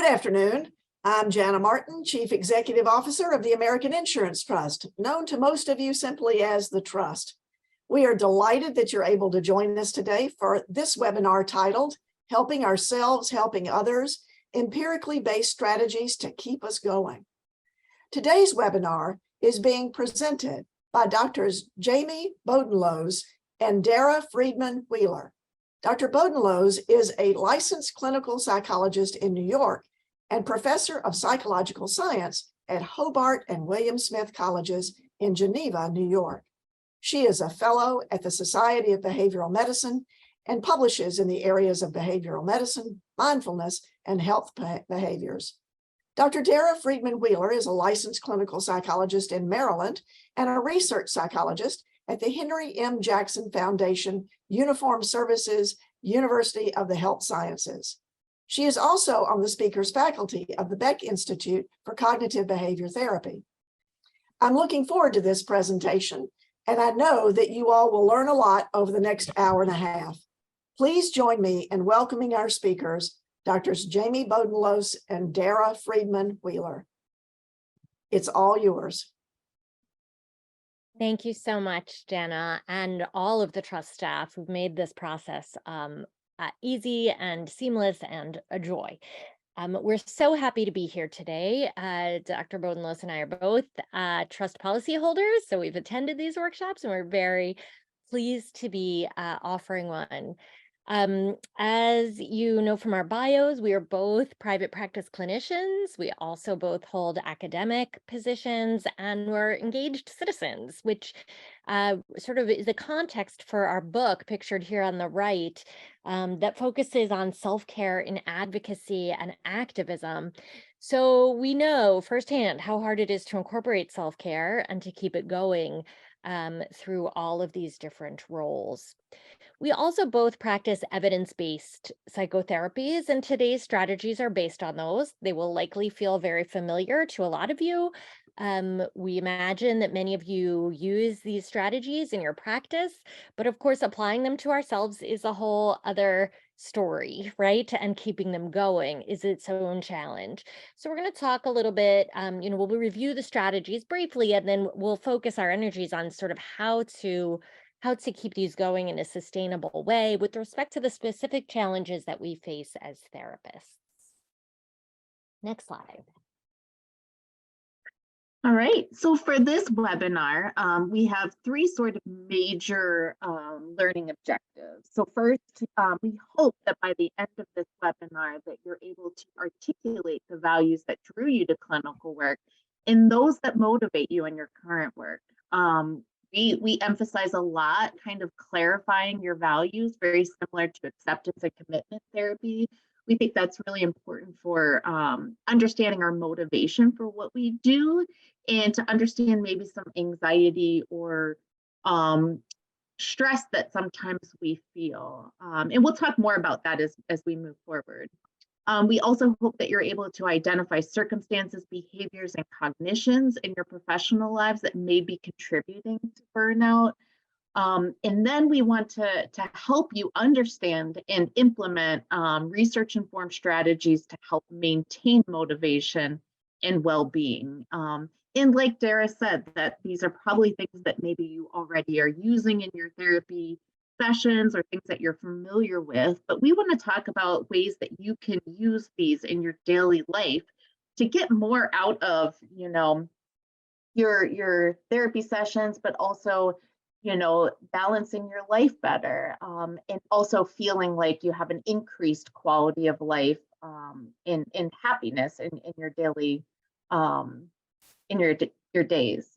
Good afternoon. I'm Jana Martin, Chief Executive Officer of the American Insurance Trust, known to most of you simply as the Trust. We are delighted that you're able to join us today for this webinar titled, Helping Ourselves, Helping Others, Empirically Based Strategies to Keep Us Going. Today's webinar is being presented by Drs. Jamie Bodenloos and Dara Friedman Wheeler. Dr. Bodenloos is a licensed clinical psychologist in New York and professor of psychological science at Hobart and William Smith Colleges in Geneva, New York. She is a fellow at the Society of Behavioral Medicine and publishes in the areas of behavioral medicine, mindfulness, and health behaviors. Dr. Dara Friedman Wheeler is a licensed clinical psychologist in Maryland and a research psychologist at the Henry M. Jackson Foundation Uniformed Services University of the Health Sciences. She is also on the speakers faculty of the Beck Institute for Cognitive Behavior Therapy. I'm looking forward to this presentation, and I know that you all will learn a lot over the next hour and a half. Please join me in welcoming our speakers, Drs. Jamie Bodenloos and Dara Friedman Wheeler. It's all yours. Thank you so much, Jana, and all of the Trust staff who've made this process easy and seamless and a joy. We're so happy to be here today. Dr. Bodenloos and I are both Trust policy holders, so we've attended these workshops and we're very pleased to be offering one. As you know from our bios, we are both private practice clinicians. We also both hold academic positions and we're engaged citizens, which sort of is the context for our book pictured here on the right that focuses on self-care in advocacy and activism. So we know firsthand how hard it is to incorporate self-care and to keep it going through all of these different roles. We also both practice evidence-based psychotherapies, and today's strategies are based on those. They will likely feel very familiar to a lot of you. We imagine that many of you use these strategies in your practice, but of course, applying them to ourselves is a whole other story, right? And keeping them going is its own challenge. So we're going to talk a little bit, we'll review the strategies briefly, and then we'll focus our energies on sort of how to keep these going in a sustainable way with respect to the specific challenges that we face as therapists. Next slide. All right, so for this webinar, we have three sort of major learning objectives. So first, we hope that by the end of this webinar that you're able to articulate the values that drew you to clinical work and those that motivate you in your current work. We emphasize a lot kind of clarifying your values, very similar to acceptance and commitment therapy. We think that's really important for understanding our motivation for what we do and to understand maybe some anxiety or stress that sometimes we feel. And we'll talk more about that as we move forward. We also hope that you're able to identify circumstances, behaviors, and cognitions in your professional lives that may be contributing to burnout. And then we want to help you understand and implement research-informed strategies to help maintain motivation and well-being. And like Dara said, that these are probably things that maybe you already are using in your therapy sessions or things that you're familiar with, but we want to talk about ways that you can use these in your daily life to get more out of, your therapy sessions, but also, balancing your life better, and also feeling like you have an increased quality of life in happiness in your daily, in your days.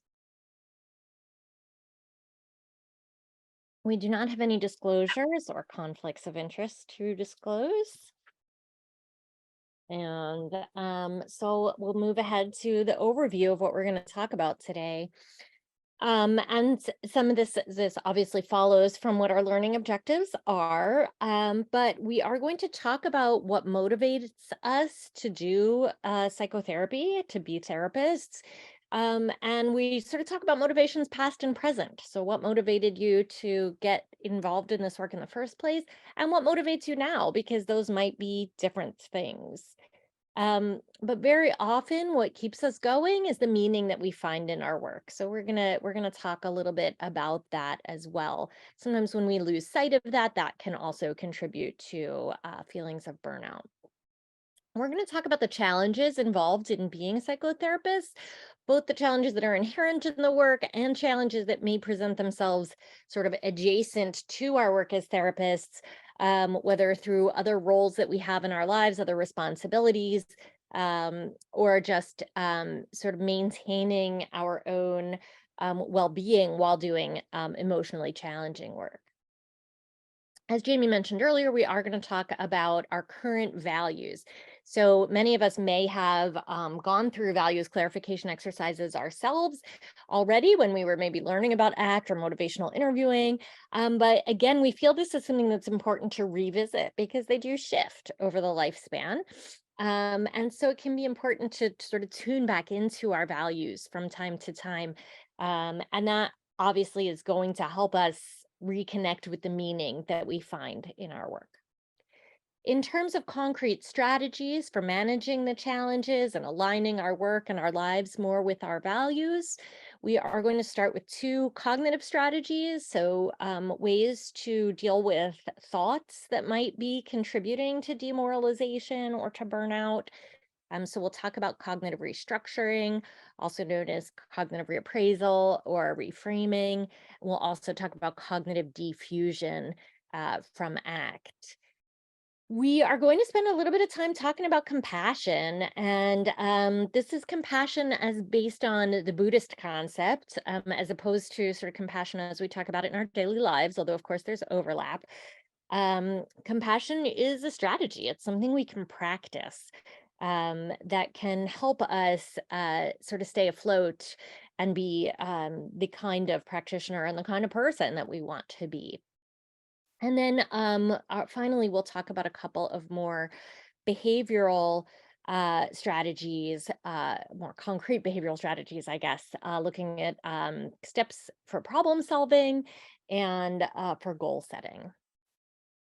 We do not have any disclosures or conflicts of interest to disclose. And so we'll move ahead to the overview of what we're going to talk about today. And some of this obviously follows from what our learning objectives are, but we are going to talk about what motivates us to do psychotherapy, to be therapists. And we sort of talk about motivations past and present. So what motivated you to get involved in this work in the first place, and what motivates you now, because those might be different things. But very often what keeps us going is the meaning that we find in our work. So we're gonna talk a little bit about that as well. Sometimes when we lose sight of that, that can also contribute to feelings of burnout. We're going to talk about the challenges involved in being a psychotherapist, both the challenges that are inherent in the work and challenges that may present themselves sort of adjacent to our work as therapists, whether through other roles that we have in our lives, other responsibilities, or just sort of maintaining our own well-being while doing emotionally challenging work. As Jamie mentioned earlier, we are going to talk about our current values. So many of us may have gone through values clarification exercises ourselves already when we were maybe learning about ACT or motivational interviewing. But again, we feel this is something that's important to revisit because they do shift over the lifespan. And so it can be important to sort of tune back into our values from time to time. And that obviously is going to help us reconnect with the meaning that we find in our work. In terms of concrete strategies for managing the challenges and aligning our work and our lives more with our values, we are going to start with 2 cognitive strategies. So, ways to deal with thoughts that might be contributing to demoralization or to burnout. So we'll talk about cognitive restructuring, also known as cognitive reappraisal or reframing. We'll also talk about cognitive diffusion from ACT. We are going to spend a little bit of time talking about compassion, and this is compassion as based on the Buddhist concept, as opposed to sort of compassion as we talk about it in our daily lives, although of course there's overlap. Compassion is a strategy. It's something we can practice that can help us sort of stay afloat and be the kind of practitioner and the kind of person that we want to be. And then finally, we'll talk about a couple of more behavioral strategies, more concrete behavioral strategies, I guess, looking at steps for problem solving and for goal setting.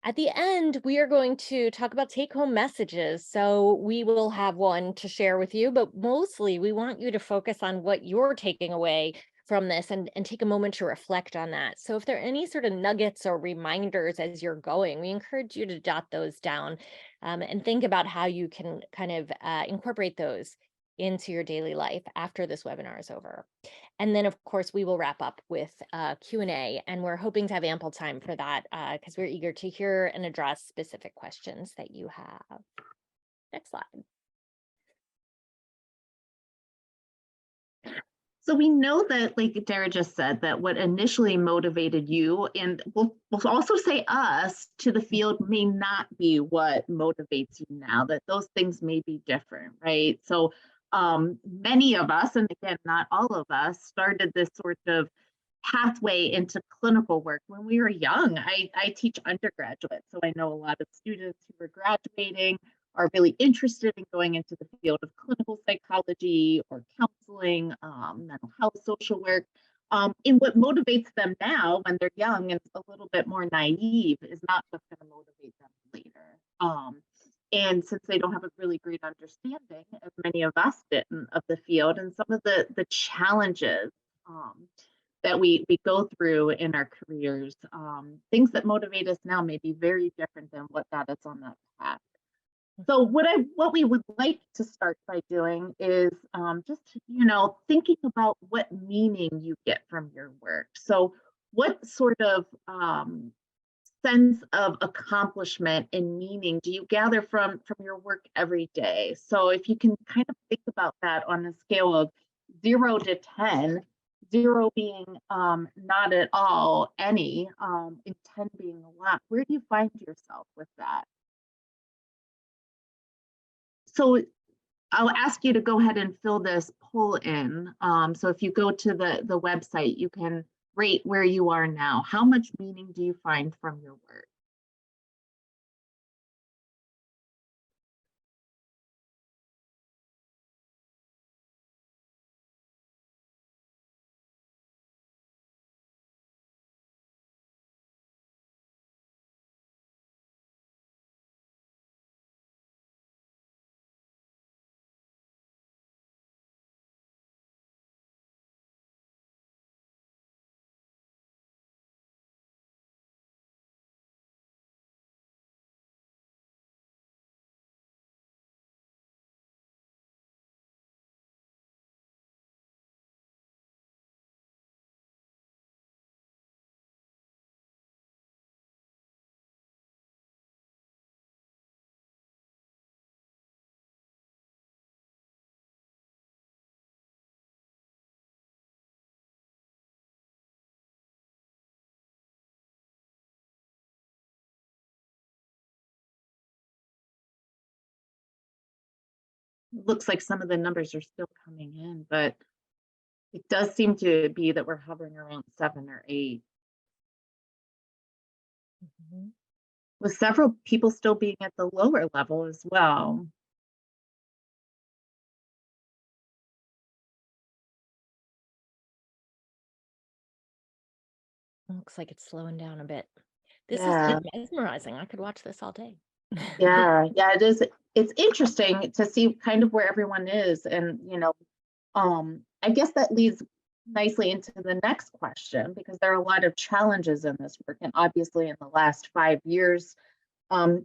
At the end, we are going to talk about take-home messages. So we will have one to share with you, but mostly we want you to focus on what you're taking away from this and take a moment to reflect on that. So if there are any sort of nuggets or reminders as you're going, we encourage you to jot those down and think about how you can kind of incorporate those into your daily life after this webinar is over. And then, of course, we will wrap up with Q&A, and we're hoping to have ample time for that because we're eager to hear and address specific questions that you have. Next slide. So we know that, like Dara just said, that what initially motivated you, and we'll also say us, to the field may not be what motivates you now, that those things may be different, right? So many of us, and again, not all of us, started this sort of pathway into clinical work when we were young. I teach undergraduates, so I know a lot of students who are graduating are really interested in going into the field of clinical psychology or counseling, mental health, social work. And what motivates them now when they're young and a little bit more naive is not what's going to motivate them later. And since they don't have a really great understanding, as many of us didn't, of the field and some of the challenges that we go through in our careers, things that motivate us now may be very different than what got us on that path. So what we would like to start by doing is just thinking about what meaning you get from your work. So what sort of sense of accomplishment and meaning do you gather from your work every day? So if you can kind of think about that on a scale of 0 to 10, 0 being not at all, any, and 10 being a lot, where do you find yourself with that? So I'll ask you to go ahead and fill this poll in. So if you go to the website, you can rate where you are now. How much meaning do you find from your work? looks like some of the numbers are still coming in, but it does seem to be that we're hovering around 7 or 8, Mhm. with several people still being at the lower level as well. Looks like it's slowing down a bit. This has Yeah. been mesmerizing. I could watch this all day. Yeah, it is. It's interesting to see kind of where everyone is. And, I guess that leads nicely into the next question, because there are a lot of challenges in this work. And obviously, in the last 5 years,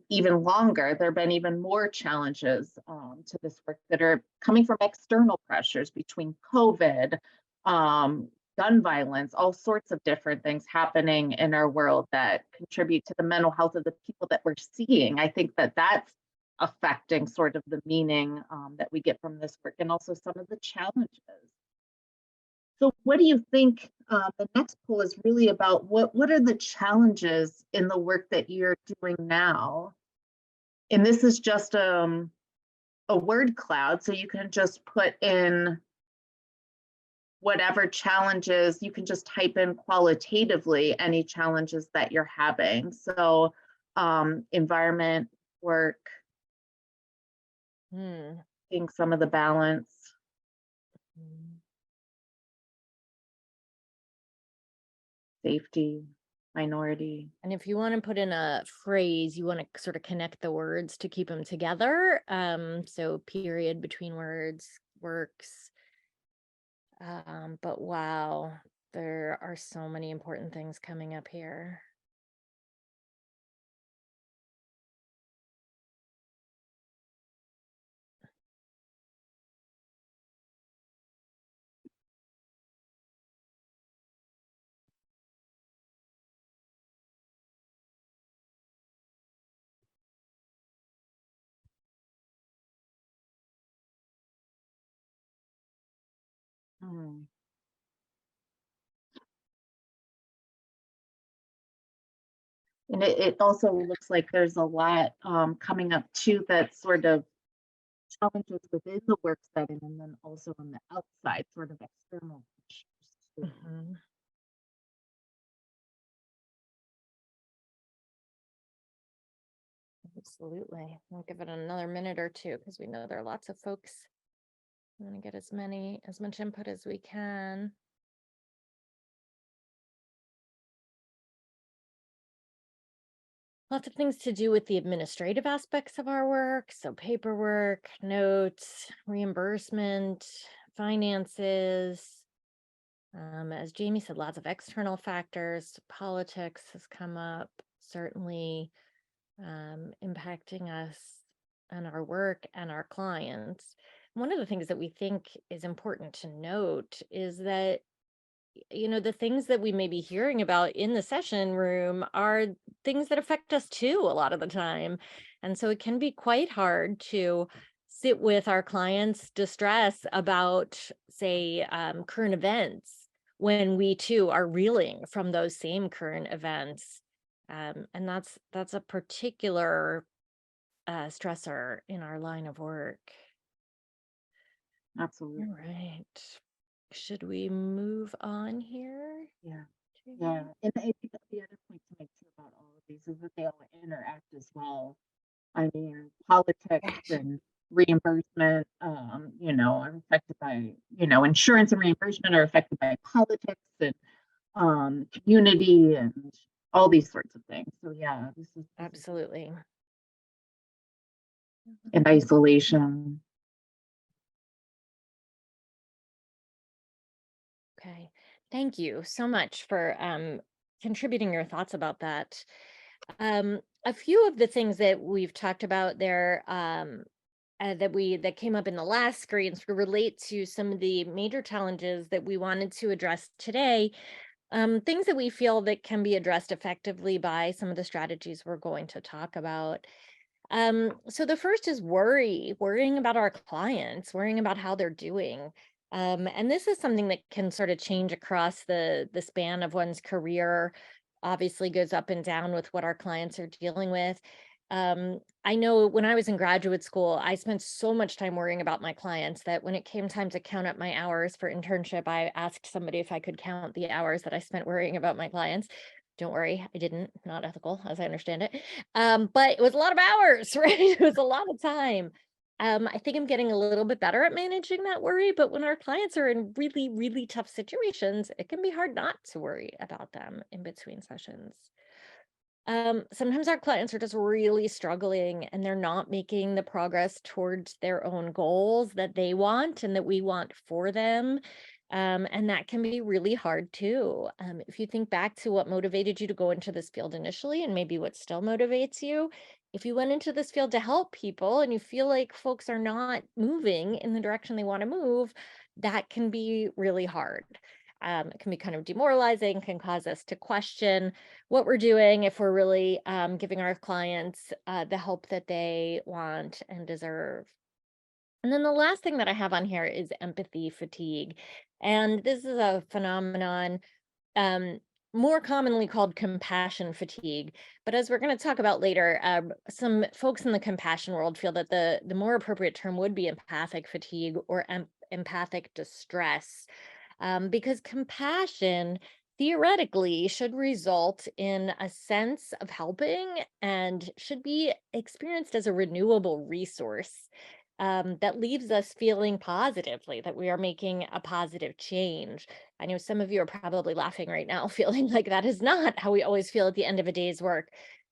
even longer, there have been even more challenges to this work that are coming from external pressures between COVID, um, gun violence, all sorts of different things happening in our world that contribute to the mental health of the people that we're seeing. I think that that's affecting sort of the meaning that we get from this work, and also some of the challenges. So what do you think, the next poll is really about? What are the challenges in the work that you're doing now? And this is just a word cloud, so you can just put in whatever challenges. You can just type in qualitatively any challenges that you're having. So environment, work, Hmm. seeing some of the balance, Mm. safety, minority. And if you want to put in a phrase, you want to sort of connect the words to keep them together. So period between words works. But wow, there are so many important things coming up here. Hmm. And it also looks like there's a lot coming up too, that sort of challenges within the work setting, and then also on the outside, sort of external pressures too. Mhm. Absolutely. We'll give it another minute or two because we know there are lots of folks. We want to get as much input as we can. Lots of things to do with the administrative aspects of our work. So paperwork, notes, reimbursement, finances. As Jamie said, lots of external factors. Politics has come up, certainly impacting us and our work and our clients. One of the things that we think is important to note is that the things that we may be hearing about in the session room are things that affect us too a lot of the time. And so it can be quite hard to sit with our clients' distress about, say, current events when we too are reeling from those same current events. And that's a particular stressor in our line of work. Absolutely. All right. Should we move on here? Yeah. Yeah. And I think that the other point to make too about all of these is that they all interact as well. I mean, politics and reimbursement, are affected by, insurance and reimbursement are affected by politics and community and all these sorts of things. So yeah, this is Absolutely. and isolation. Okay. Thank you so much for contributing your thoughts about that. A few of the things that we've talked about there that came up in the last screens relate to some of the major challenges that we wanted to address today. Things that we feel that can be addressed effectively by some of the strategies we're going to talk about. So the first is worrying about our clients, worrying about how they're doing. And this is something that can sort of change across the span of one's career, obviously goes up and down with what our clients are dealing with. I know when I was in graduate school, I spent so much time worrying about my clients that when it came time to count up my hours for internship, I asked somebody if I could count the hours that I spent worrying about my clients. Don't worry, I didn't, not ethical as I understand it. But it was a lot of hours, right? It was a lot of time. I think I'm getting a little bit better at managing that worry, but when our clients are in really, really tough situations, it can be hard not to worry about them in between sessions. Sometimes our clients are just really struggling and they're not making the progress towards their own goals that they want and that we want for them. And that can be really hard too. If you think back to what motivated you to go into this field initially and maybe what still motivates you, if you went into this field to help people and you feel like folks are not moving in the direction they want to move, that can be really hard. It can be kind of demoralizing, can cause us to question what we're doing, if we're really giving our clients the help that they want and deserve. And then the last thing that I have on here is empathy fatigue. And this is a phenomenon um, more commonly called compassion fatigue. But as we're going to talk about later, some folks in the compassion world feel that the more appropriate term would be empathic fatigue or empathic distress, because compassion theoretically should result in a sense of helping and should be experienced as a renewable resource that leaves us feeling positively that we are making a positive change. I know some of you are probably laughing right now, feeling like that is not how we always feel at the end of a day's work.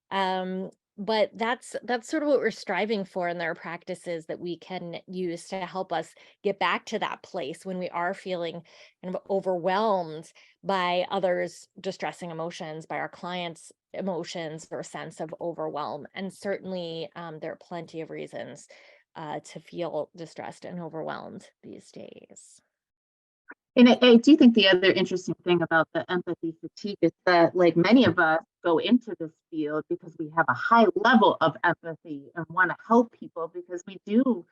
Um, but that's sort of what we're striving for, and there are practices that we can use to help us get back to that place when we are feeling kind of overwhelmed by others' distressing emotions, by our clients' emotions or sense of overwhelm. And certainly there are plenty of reasons to feel distressed and overwhelmed these days. And I do think the other interesting thing about the empathy fatigue is that, like, many of us go into this field because we have a high level of empathy and want to help people, because we do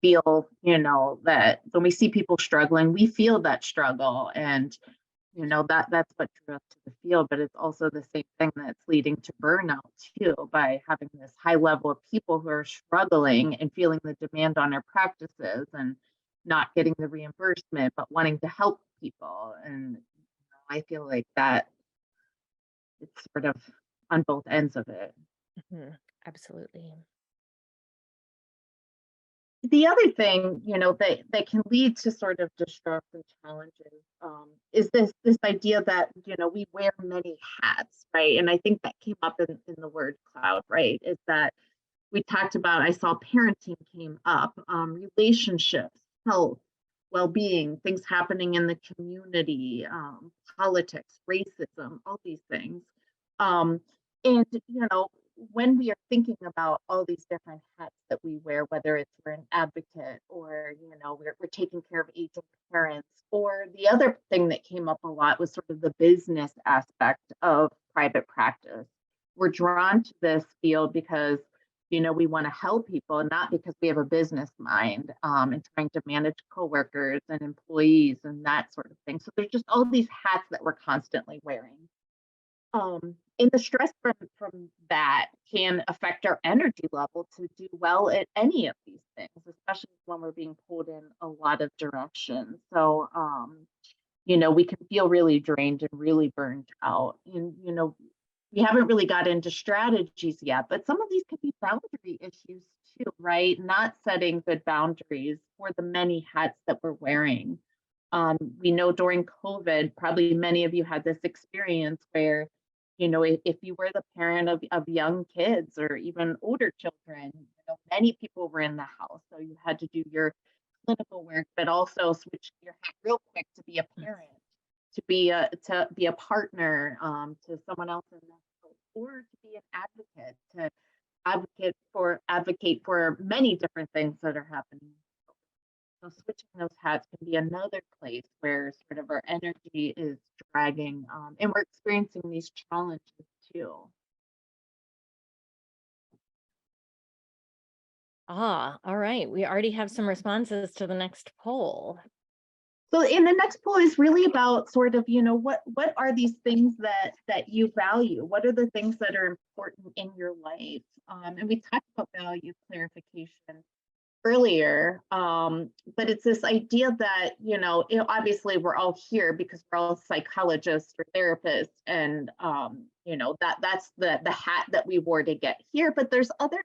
feel, that when we see people struggling, we feel that struggle. And, that's what drew us to the field. But it's also the same thing that's leading to burnout too, by having this high level of people who are struggling and feeling the demand on our practices and not getting the reimbursement, but wanting to help people. And I feel like that it's sort of on both ends of it. Mhm. Absolutely. The other thing, that can lead to sort of distress and challenges, is this idea that, we wear many hats, right? And I think that came up in the word cloud, right? Is that we talked about, I saw parenting came up, relationships, health, well-being, things happening in the community, politics, racism, all these things. Um, and when we are thinking about all these different hats that we wear, whether it's we're an advocate or we're taking care of aging parents, or the other thing that came up a lot was sort of the business aspect of private practice. We're drawn to this field because we want to help people, not because we have a business mind, and trying to manage coworkers and employees and that sort of thing. So there's just all these hats that we're constantly wearing. And the stress from that can affect our energy level to do well at any of these things, especially when we're being pulled in a lot of directions. So, we can feel really drained and really burned out. And, we haven't really got into strategies yet, but some of these could be boundary issues too, right? Not setting good boundaries for the many hats that we're wearing. We know during COVID, probably many of you had this experience where, if you were the parent of young kids or even older children, many people were in the house. So you had to do your clinical work, but also switch your hat real quick to be a parent, to be a partner, to someone else in the house, or to be an advocate, to advocate for many different things that are happening. So switching those hats can be another place where sort of our energy is dragging, and we're experiencing these challenges too. All right. We already have some responses to the next poll. So in the next poll is really about sort of, what are these things that you value? What are the things that are important in your life? And we talked about value clarification earlier, but it's this idea that, obviously we're all here because we're all psychologists or therapists, and that's the hat that we wore to get here. But there's other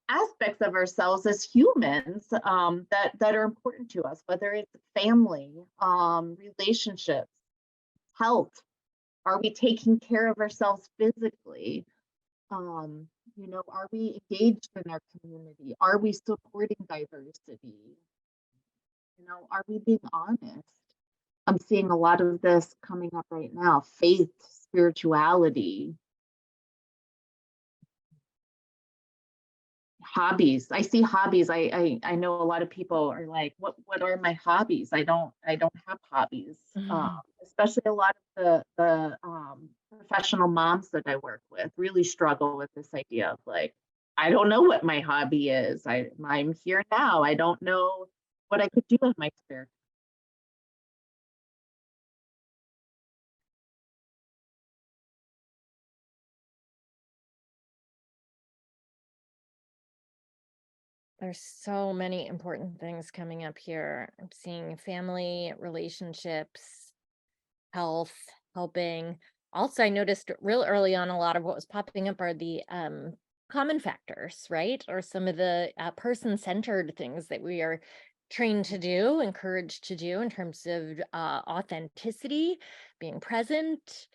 aspects of ourselves as humans that are important to us, whether it's family, relationships, health. Are we taking care of ourselves physically? Are we engaged in our community? Are we supporting diversity? Are we being honest? I'm seeing a lot of this coming up right now. Faith, spirituality, hobbies. I see hobbies. I know a lot of people are like, what are my hobbies? I don't have hobbies. Especially a lot of the professional moms that I work with really struggle with this idea of like, I don't know what my hobby is. I'm here now. I don't know what I could do with my spare. There's so many important things coming up here. I'm seeing family, relationships, health, helping. Also, I noticed real early on a lot of what was popping up are the common factors, right? Or some of the person-centered things that we are trained to do, encouraged to do in terms of authenticity, being present,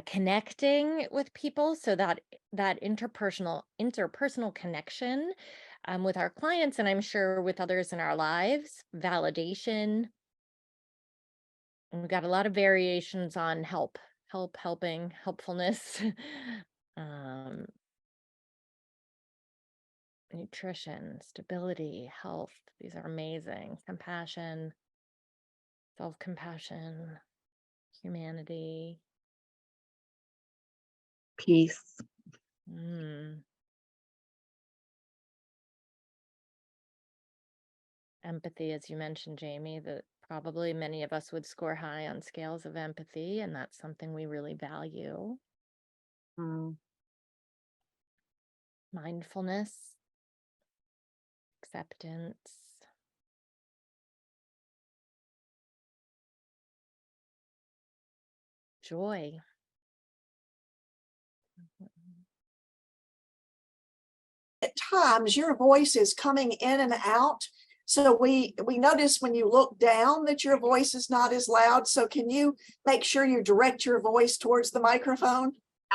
connecting with people, so that interpersonal connection with our clients, and I'm sure with others in our lives, validation. And we've got a lot of variations on helping, helpfulness, um, nutrition, stability, health. These are amazing. Compassion, self-compassion, humanity. Peace. Empathy, as you mentioned, Jamie, that probably many of us would score high on scales of empathy, and that's something we really value. Mindfulness, acceptance, joy. At times, your voice is coming in and out. So we notice when you look down that your voice is not as loud. So can you make sure you direct your voice towards the microphone?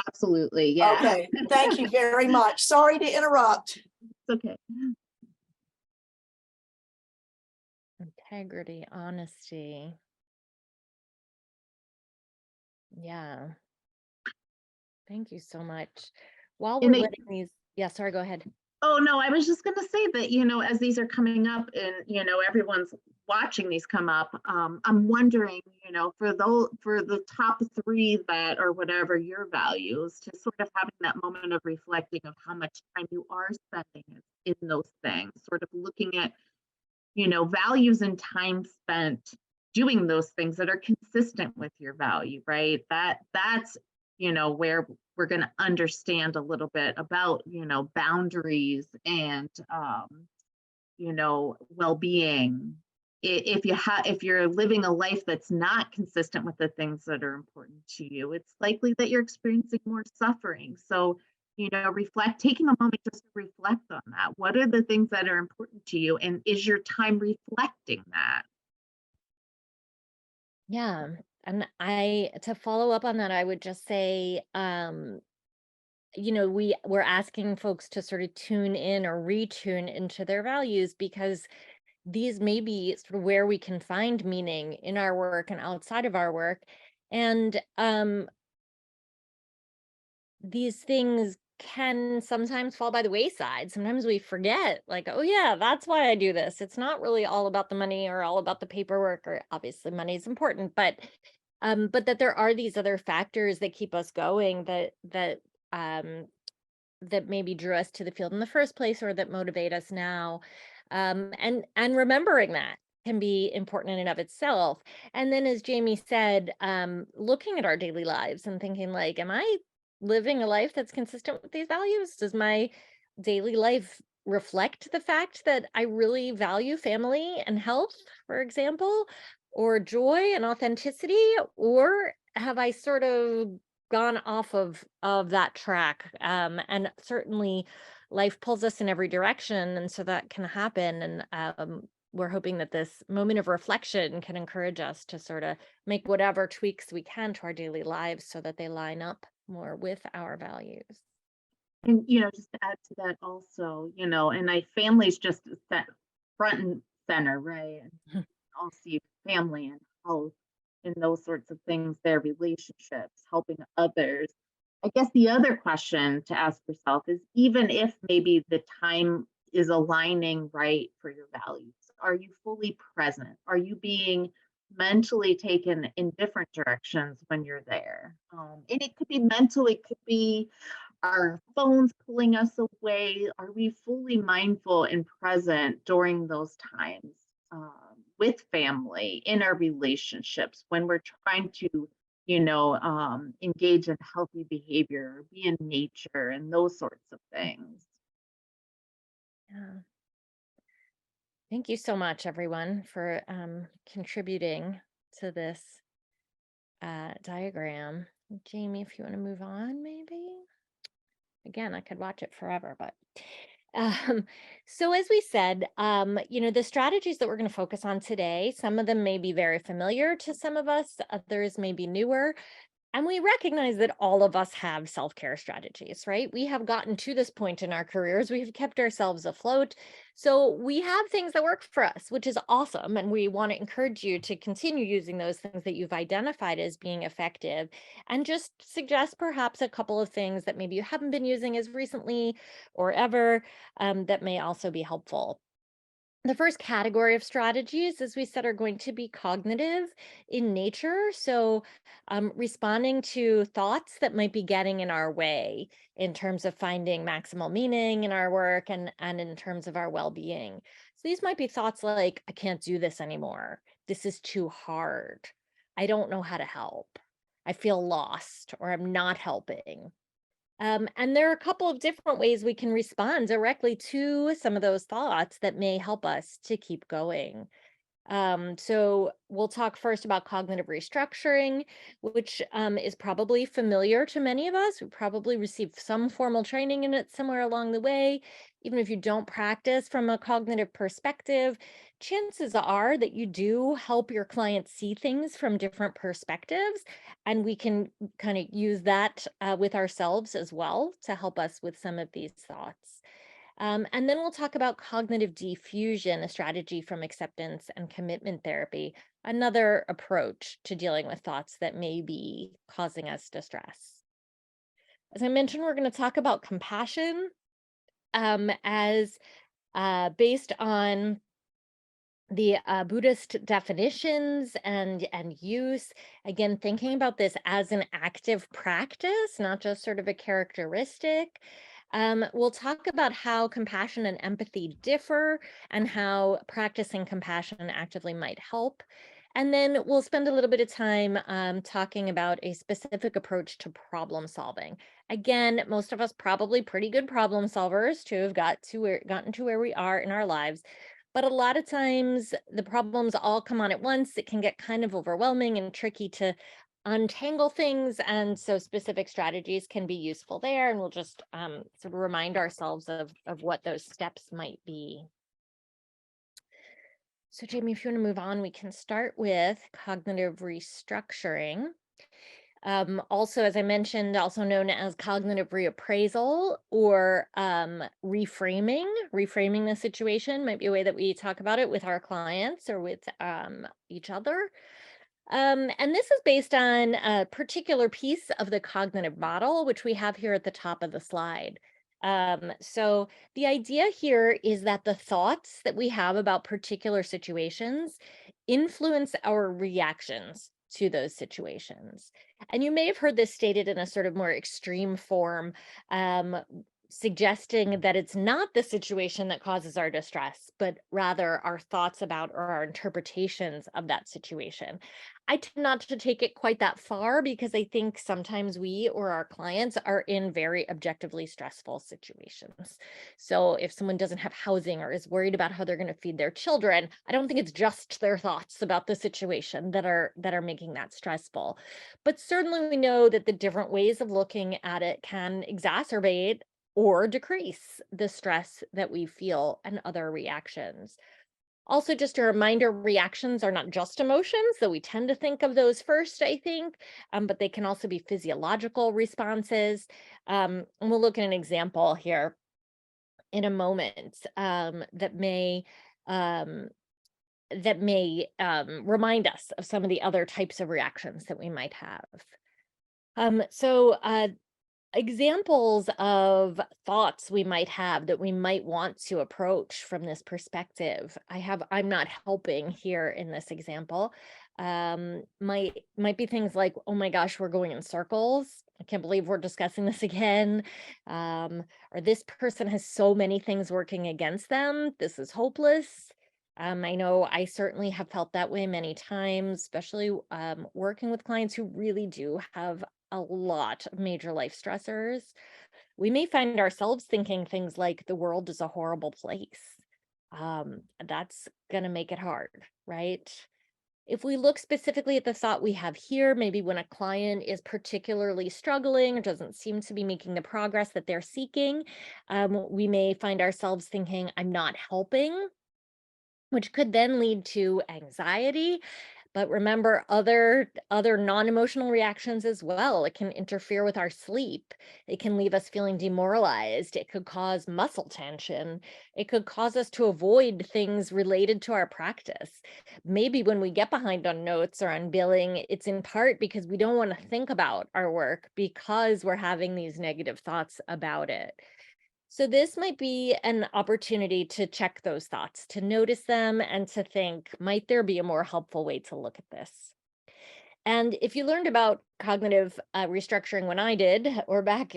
Absolutely. Yeah. Okay. Thank you very much. Sorry to interrupt. It's okay. Integrity, honesty. Yeah. Thank you so much. While we're letting these, yeah, sorry, go ahead. Oh, no, I was just going to say that, as these are coming up and, everyone's watching these come up, I'm wondering, for the top 3 that or whatever your values, to sort of having that moment of reflecting of how much time you are spending in those things, sort of looking at, values and time spent doing those things that are consistent with your value, right? That's, where we're going to understand a little bit about, boundaries and, well-being. If you're living a life that's not consistent with the things that are important to you, it's likely that you're experiencing more suffering. So, taking a moment just to reflect on that. What are the things that are important to you? And is your time reflecting that? Yeah. And to follow up on that, I would just say, we're asking folks to sort of tune in or retune into their values, because these may be sort of where we can find meaning in our work and outside of our work. And these things can sometimes fall by the wayside. Sometimes we forget, like, oh yeah, that's why I do this. It's not really all about the money or all about the paperwork, or obviously money is important, but that there are these other factors that keep us going, that maybe drew us to the field in the first place, or that motivate us now. And remembering that, can be important in and of itself. And then, as Jamie said, looking at our daily lives and thinking like, am I living a life that's consistent with these values? Does my daily life reflect the fact that I really value family and health, for example, or joy and authenticity? Or have I sort of gone off of that track? And certainly life pulls us in every direction, and so that can happen. And we're hoping that this moment of reflection can encourage us to sort of make whatever tweaks we can to our daily lives so that they line up more with our values. And, just to add to that also, and family's just set front and center, right? And I'll see family and health and those sorts of things, their relationships, helping others. I guess the other question to ask yourself is, even if maybe the time is aligning right for your values, are you fully present? Are you being mentally taken in different directions when you're there? And it could be mentally, it could be our phones pulling us away. Are we fully mindful and present during those times, with family, in our relationships, when we're trying to, engage in healthy behavior, be in nature, and those sorts of things? Yeah. Thank you so much, everyone, for contributing to this diagram. Jamie, if you want to move on, maybe. Again, I could watch it forever, but um, so as we said, the strategies that we're going to focus on today, some of them may be very familiar to some of us, others may be newer. And we recognize that all of us have self-care strategies, right? We have gotten to this point in our careers. We have kept ourselves afloat. So we have things that work for us, which is awesome. And we want to encourage you to continue using those things that you've identified as being effective, and just suggest perhaps a couple of things that maybe you haven't been using as recently or ever, that may also be helpful. The first category of strategies, as we said, are going to be cognitive in nature. So, responding to thoughts that might be getting in our way in terms of finding maximal meaning in our work, and in terms of our well being. So, these might be thoughts like, I can't do this anymore. This is too hard. I don't know how to help. I feel lost, or I'm not helping. And there are a couple of different ways we can respond directly to some of those thoughts that may help us to keep going. So we'll talk first about cognitive restructuring, which is probably familiar to many of us. We probably received some formal training in it somewhere along the way. Even if you don't practice from a cognitive perspective, chances are that you do help your clients see things from different perspectives. And we can kind of use that with ourselves as well to help us with some of these thoughts. And then we'll talk about cognitive diffusion, a strategy from acceptance and commitment therapy, another approach to dealing with thoughts that may be causing us distress. As I mentioned, we're going to talk about compassion, as based on the Buddhist definitions and use. Again, thinking about this as an active practice, not just sort of a characteristic. We'll talk about how compassion and empathy differ, and how practicing compassion actively might help. And then we'll spend a little bit of time talking about a specific approach to problem solving. Again, most of us probably pretty good problem solvers to have gotten to where we are in our lives. But a lot of times the problems all come on at once. It can get kind of overwhelming and tricky to untangle things. And so specific strategies can be useful there. And we'll just sort of remind ourselves of what those steps might be. So Jamie, if you want to move on, we can start with cognitive restructuring. Also, as I mentioned, also known as cognitive reappraisal, or reframing the situation might be a way that we talk about it with our clients or with each other. And this is based on a particular piece of the cognitive model, which we have here at the top of the slide. So the idea here is that the thoughts that we have about particular situations influence our reactions to those situations. And you may have heard this stated in a sort of more extreme form. suggesting that it's not the situation that causes our distress, but rather our thoughts about or our interpretations of that situation. I tend not to take it quite that far because I think sometimes we or our clients are in very objectively stressful situations. So if someone doesn't have housing or is worried about how they're going to feed their children, I don't think it's just their thoughts about the situation that are making that stressful. But certainly we know that the different ways of looking at it can exacerbate or decrease the stress that we feel and other reactions. Also, just a reminder, reactions are not just emotions, though we tend to think of those first, I think, but they can also be physiological responses. And we'll look at an example here in a moment um, that may remind us of some of the other types of reactions that we might have. Examples of thoughts we might have that we might want to approach from this perspective. I'm not helping here in this example. Might be things like, oh my gosh, we're going in circles. I can't believe we're discussing this again. Or this person has so many things working against them. This is hopeless. I know I certainly have felt that way many times, especially working with clients who really do have a lot of major life stressors. We may find ourselves thinking things like the world is a horrible place. That's going to make it hard, right? If we look specifically at the thought we have here, maybe when a client is particularly struggling or doesn't seem to be making the progress that they're seeking, we may find ourselves thinking, I'm not helping, which could then lead to anxiety. But remember other non-emotional reactions as well. It can interfere with our sleep. It can leave us feeling demoralized. It could cause muscle tension. It could cause us to avoid things related to our practice. Maybe when we get behind on notes or on billing, it's in part because we don't want to think about our work because we're having these negative thoughts about it. So this might be an opportunity to check those thoughts, to notice them and to think, might there be a more helpful way to look at this? And if you learned about cognitive restructuring when I did, or back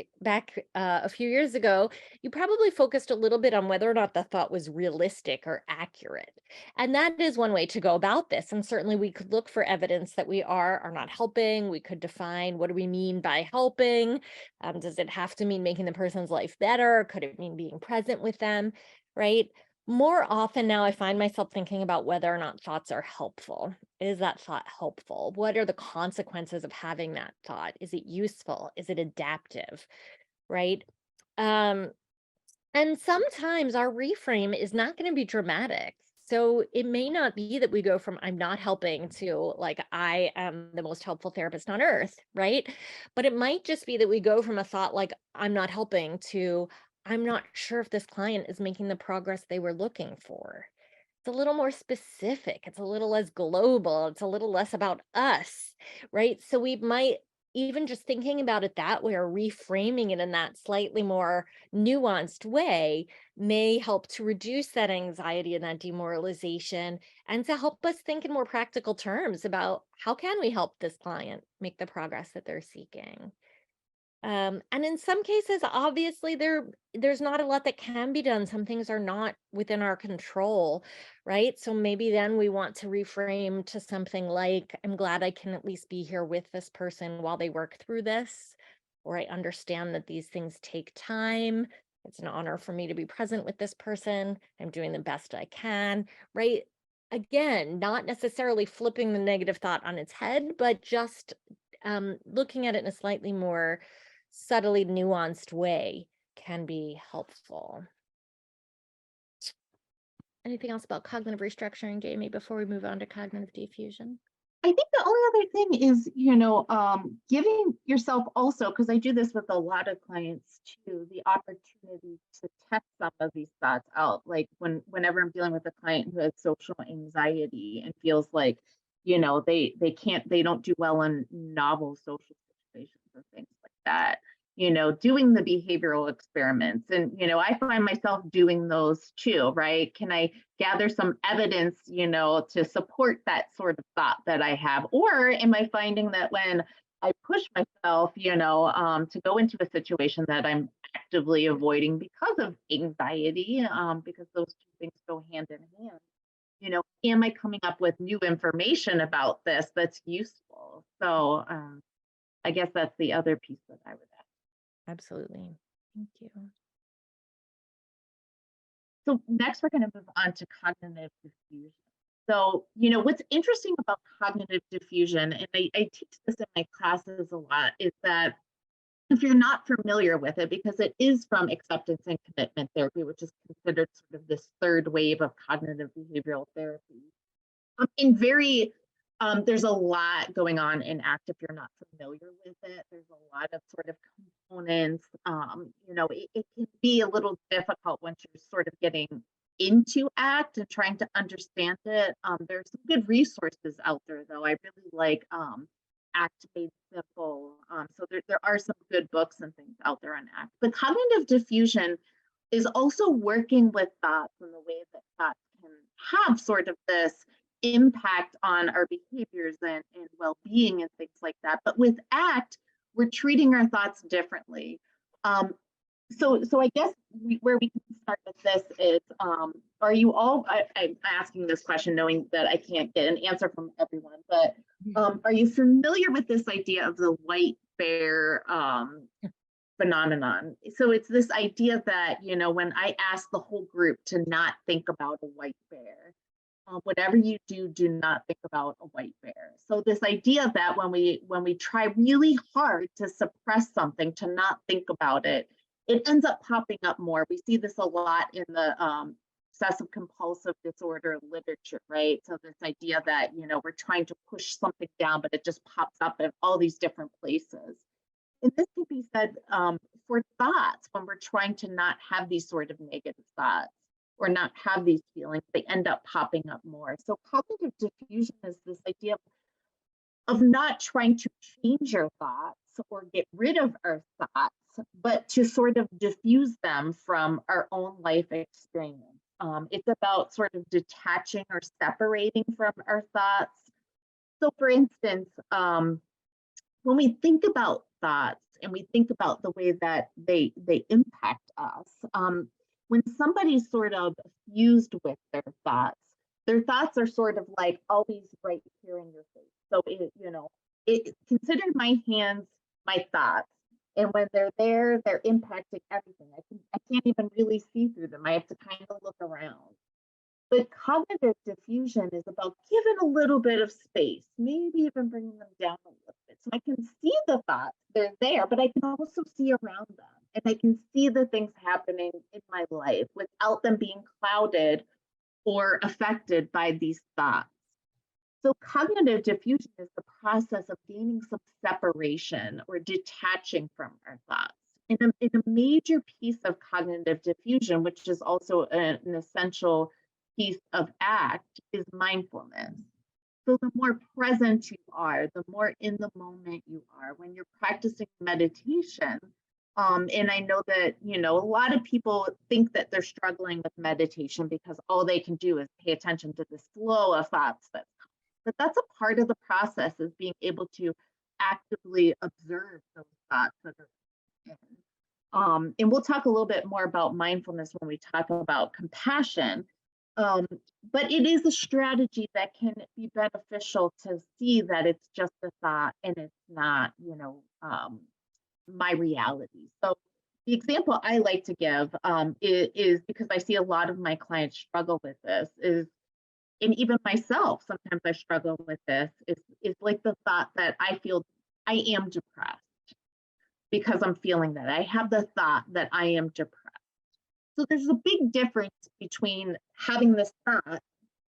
a few years ago, you probably focused a little bit on whether or not the thought was realistic or accurate. And that is one way to go about this. And certainly we could look for evidence that we are not helping. We could define, what do we mean by helping? Does it have to mean making the person's life better? Could it mean being present with them, right? More often now, I find myself thinking about whether or not thoughts are helpful. Is that thought helpful? What are the consequences of having that thought? Is it useful? Is it adaptive? Right? Um, and sometimes our reframe is not going to be dramatic. So it may not be that we go from I'm not helping to like I am the most helpful therapist on earth, right? But it might just be that we go from a thought like I'm not helping to I'm not sure if this client is making the progress they were looking for. It's a little more specific. It's a little less global. It's a little less about us, right? So we might even just thinking about it that way or reframing it in that slightly more nuanced way may help to reduce that anxiety and that demoralization and to help us think in more practical terms about how can we help this client make the progress that they're seeking. And in some cases, obviously, there's not a lot that can be done. Some things are not within our control, right? So maybe then we want to reframe to something like, I'm glad I can at least be here with this person while they work through this, or I understand that these things take time. It's an honor for me to be present with this person. I'm doing the best I can, right? Again, not necessarily flipping the negative thought on its head, but just looking at it in a slightly more subtly nuanced way can be helpful. Anything else about cognitive restructuring, Jamie, before we move on to cognitive diffusion? I think the only other thing is, giving yourself also, because I do this with a lot of clients too, the opportunity to test some of these thoughts out. Like whenever I'm dealing with a client who has social anxiety and feels like, they don't do well in novel social situations or things like that. Doing the behavioral experiments. And, I find myself doing those too, right? Can I gather some evidence, to support that sort of thought that I have? Or am I finding that when I push myself, to go into a situation that I'm actively avoiding because of anxiety, because those two things go hand in hand. You know, am I coming up with new information about this that's useful? So I guess that's the other piece that I would add. Absolutely. Thank you. So next we're going to move on to cognitive diffusion. So, you know, what's interesting about cognitive diffusion, and I teach this in my classes a lot, is that if you're not familiar with it, because it is from acceptance and commitment therapy, which is considered sort of this third wave of cognitive behavioral therapy. There's a lot going on in ACT if you're not familiar with it. There's a lot of sort of components. You know, it can be a little difficult once you're sort of getting into ACT and trying to understand it. There's some good resources out there, though. I really like ACT Made Simple. So there are some good books and things out there on ACT. But cognitive diffusion is also working with thoughts and the way that thoughts can have sort of this impact on our behaviors and well-being and things like that. But with ACT, we're treating our thoughts differently. So I guess where we can start with this is, are you all, I'm asking this question knowing that I can't get an answer from everyone, but are you familiar with this idea of the white bear phenomenon? So it's this idea that, you know, when I ask the whole group to not think about a white bear, whatever you do, do not think about a white bear. So this idea that when we try really hard to suppress something, to not think about it, it ends up popping up more. We see this a lot in the obsessive compulsive disorder literature, right? So this idea that, you know, we're trying to push something down, but it just pops up in all these different places. And this can be said for thoughts when we're trying to not have these sort of negative thoughts or not have these feelings, they end up popping up more. So cognitive diffusion is this idea of not trying to change our thoughts or get rid of our thoughts, but to sort of diffuse them from our own life experience. It's about sort of detaching or separating from our thoughts. So for instance, when we think about thoughts and we think about the way that they impact us, when somebody's sort of fused with their thoughts are sort of like always right here in your face. So consider my hands my thoughts, and when they're there, they're impacting everything. I can't even really see through them. I have to kind of look around. But cognitive diffusion is about giving a little bit of space, maybe even bringing them down a little bit. So I can see the thoughts, they're there, but I can also see around them. And I can see the things happening in my life without them being clouded or affected by these thoughts. So cognitive diffusion is the process of gaining some separation or detaching from our thoughts. And a major piece of cognitive diffusion, which is also an essential piece of ACT, is mindfulness. So the more present you are, the more in the moment you are. When you're practicing meditation, and I know that, you know, a lot of people think that they're struggling with meditation because all they can do is pay attention to this flow of thoughts that's coming. But that's a part of the process, is being able to actively observe those thoughts that are in. And we'll talk a little bit more about mindfulness when we talk about compassion. But it is a strategy that can be beneficial to see that it's just a thought and it's not, you know, my reality. So the example I like to give is because I see a lot of my clients struggle with this, and even myself, sometimes I struggle with this, is like the thought that I feel I am depressed because I'm feeling that. I have the thought that I am depressed. So there's a big difference between having this thought,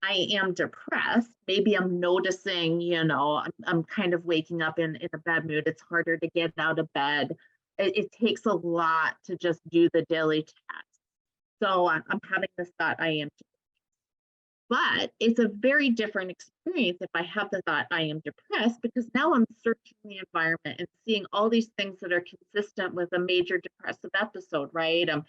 I am depressed. Maybe I'm noticing, you know, I'm kind of waking up in a bad mood. It's harder to get out of bed. It takes a lot to just do the daily tasks. So I'm having this thought, I am depressed. But it's a very different experience if I have the thought I am depressed, because now I'm searching the environment and seeing all these things that are consistent with a major depressive episode, right? I'm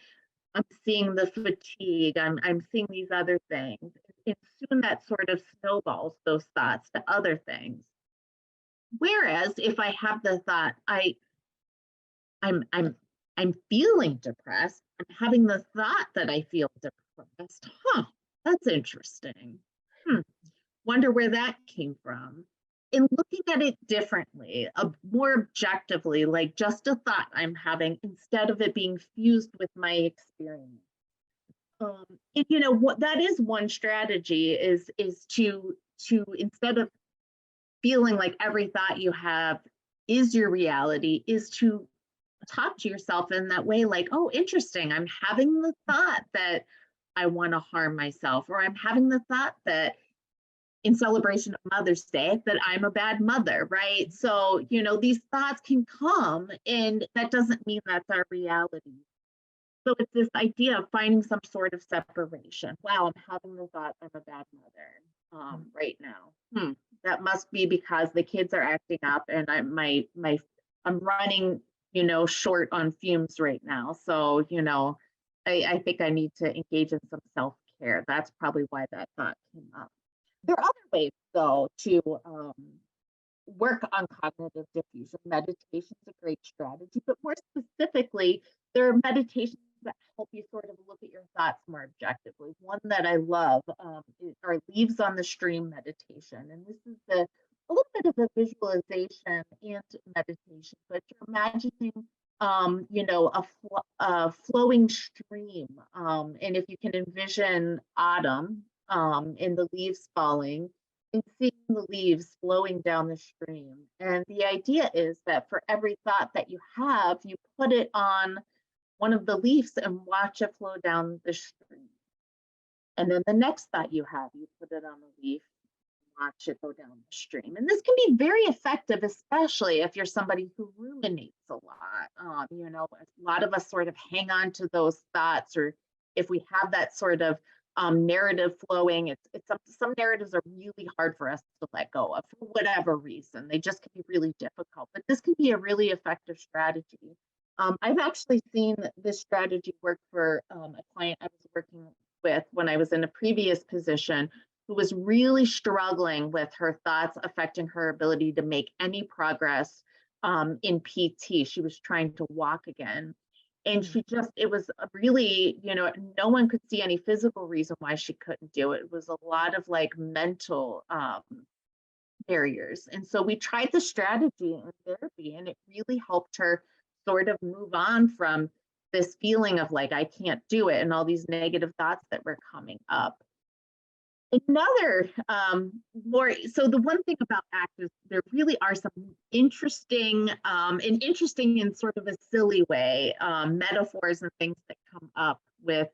seeing the fatigue, I'm seeing these other things. And soon that sort of snowballs those thoughts to other things. Whereas if I have the thought, I'm I'm feeling depressed. I'm having the thought that I feel depressed. Huh, that's interesting. Wonder where that came from. In looking at it differently, more objectively, like just a thought I'm having instead of it being fused with my experience. And you know what, that is one strategy is to instead of feeling like every thought you have is your reality, is to talk to yourself in that way, like, oh, interesting, I'm having the thought that I want to harm myself, or I'm having the thought that in celebration of Mother's Day that I'm a bad mother, right? So, you know, these thoughts can come, and that doesn't mean that's our reality. So it's this idea of finding some sort of separation. Wow, I'm having the thought I'm a bad mother right now. That must be because the kids are acting up, and I'm running, you know, short on fumes right now. So, you know, I think I need to engage in some self-care. That's probably why that thought came up. There are other ways, though, to work on cognitive diffusion. Meditation is a great strategy, but more specifically, there are meditations that help you sort of look at your thoughts more objectively. One that I love are leaves on the stream meditation, and this is a little bit of a visualization and meditation, but you're imagining you know, a flowing stream, and if you can envision autumn and the leaves falling, and seeing the leaves flowing down the stream. And the idea is that for every thought that you have, you put it on one of the leaves and watch it flow down the stream. And then the next thought you have, you put it on the leaf, watch it go down the stream. And this can be very effective, especially if you're somebody who ruminates a lot. You know, a lot of us sort of hang on to those thoughts, or if we have that sort of narrative flowing, it's some narratives are really hard for us to let go of for whatever reason. They just can be really difficult, but this can be a really effective strategy. I've actually seen this strategy work for a client I was working with when I was in a previous position, who was really struggling with her thoughts affecting her ability to make any progress in PT. She was trying to walk again. And she just, it was really, you know, no one could see any physical reason why she couldn't do it. It was a lot of like mental barriers. And so we tried the strategy in therapy, and it really helped her sort of move on from this feeling of like, I can't do it, and all these negative thoughts that were coming up. Another so the one thing about ACT is there really are some interesting and interesting in sort of a silly way metaphors and things that come up with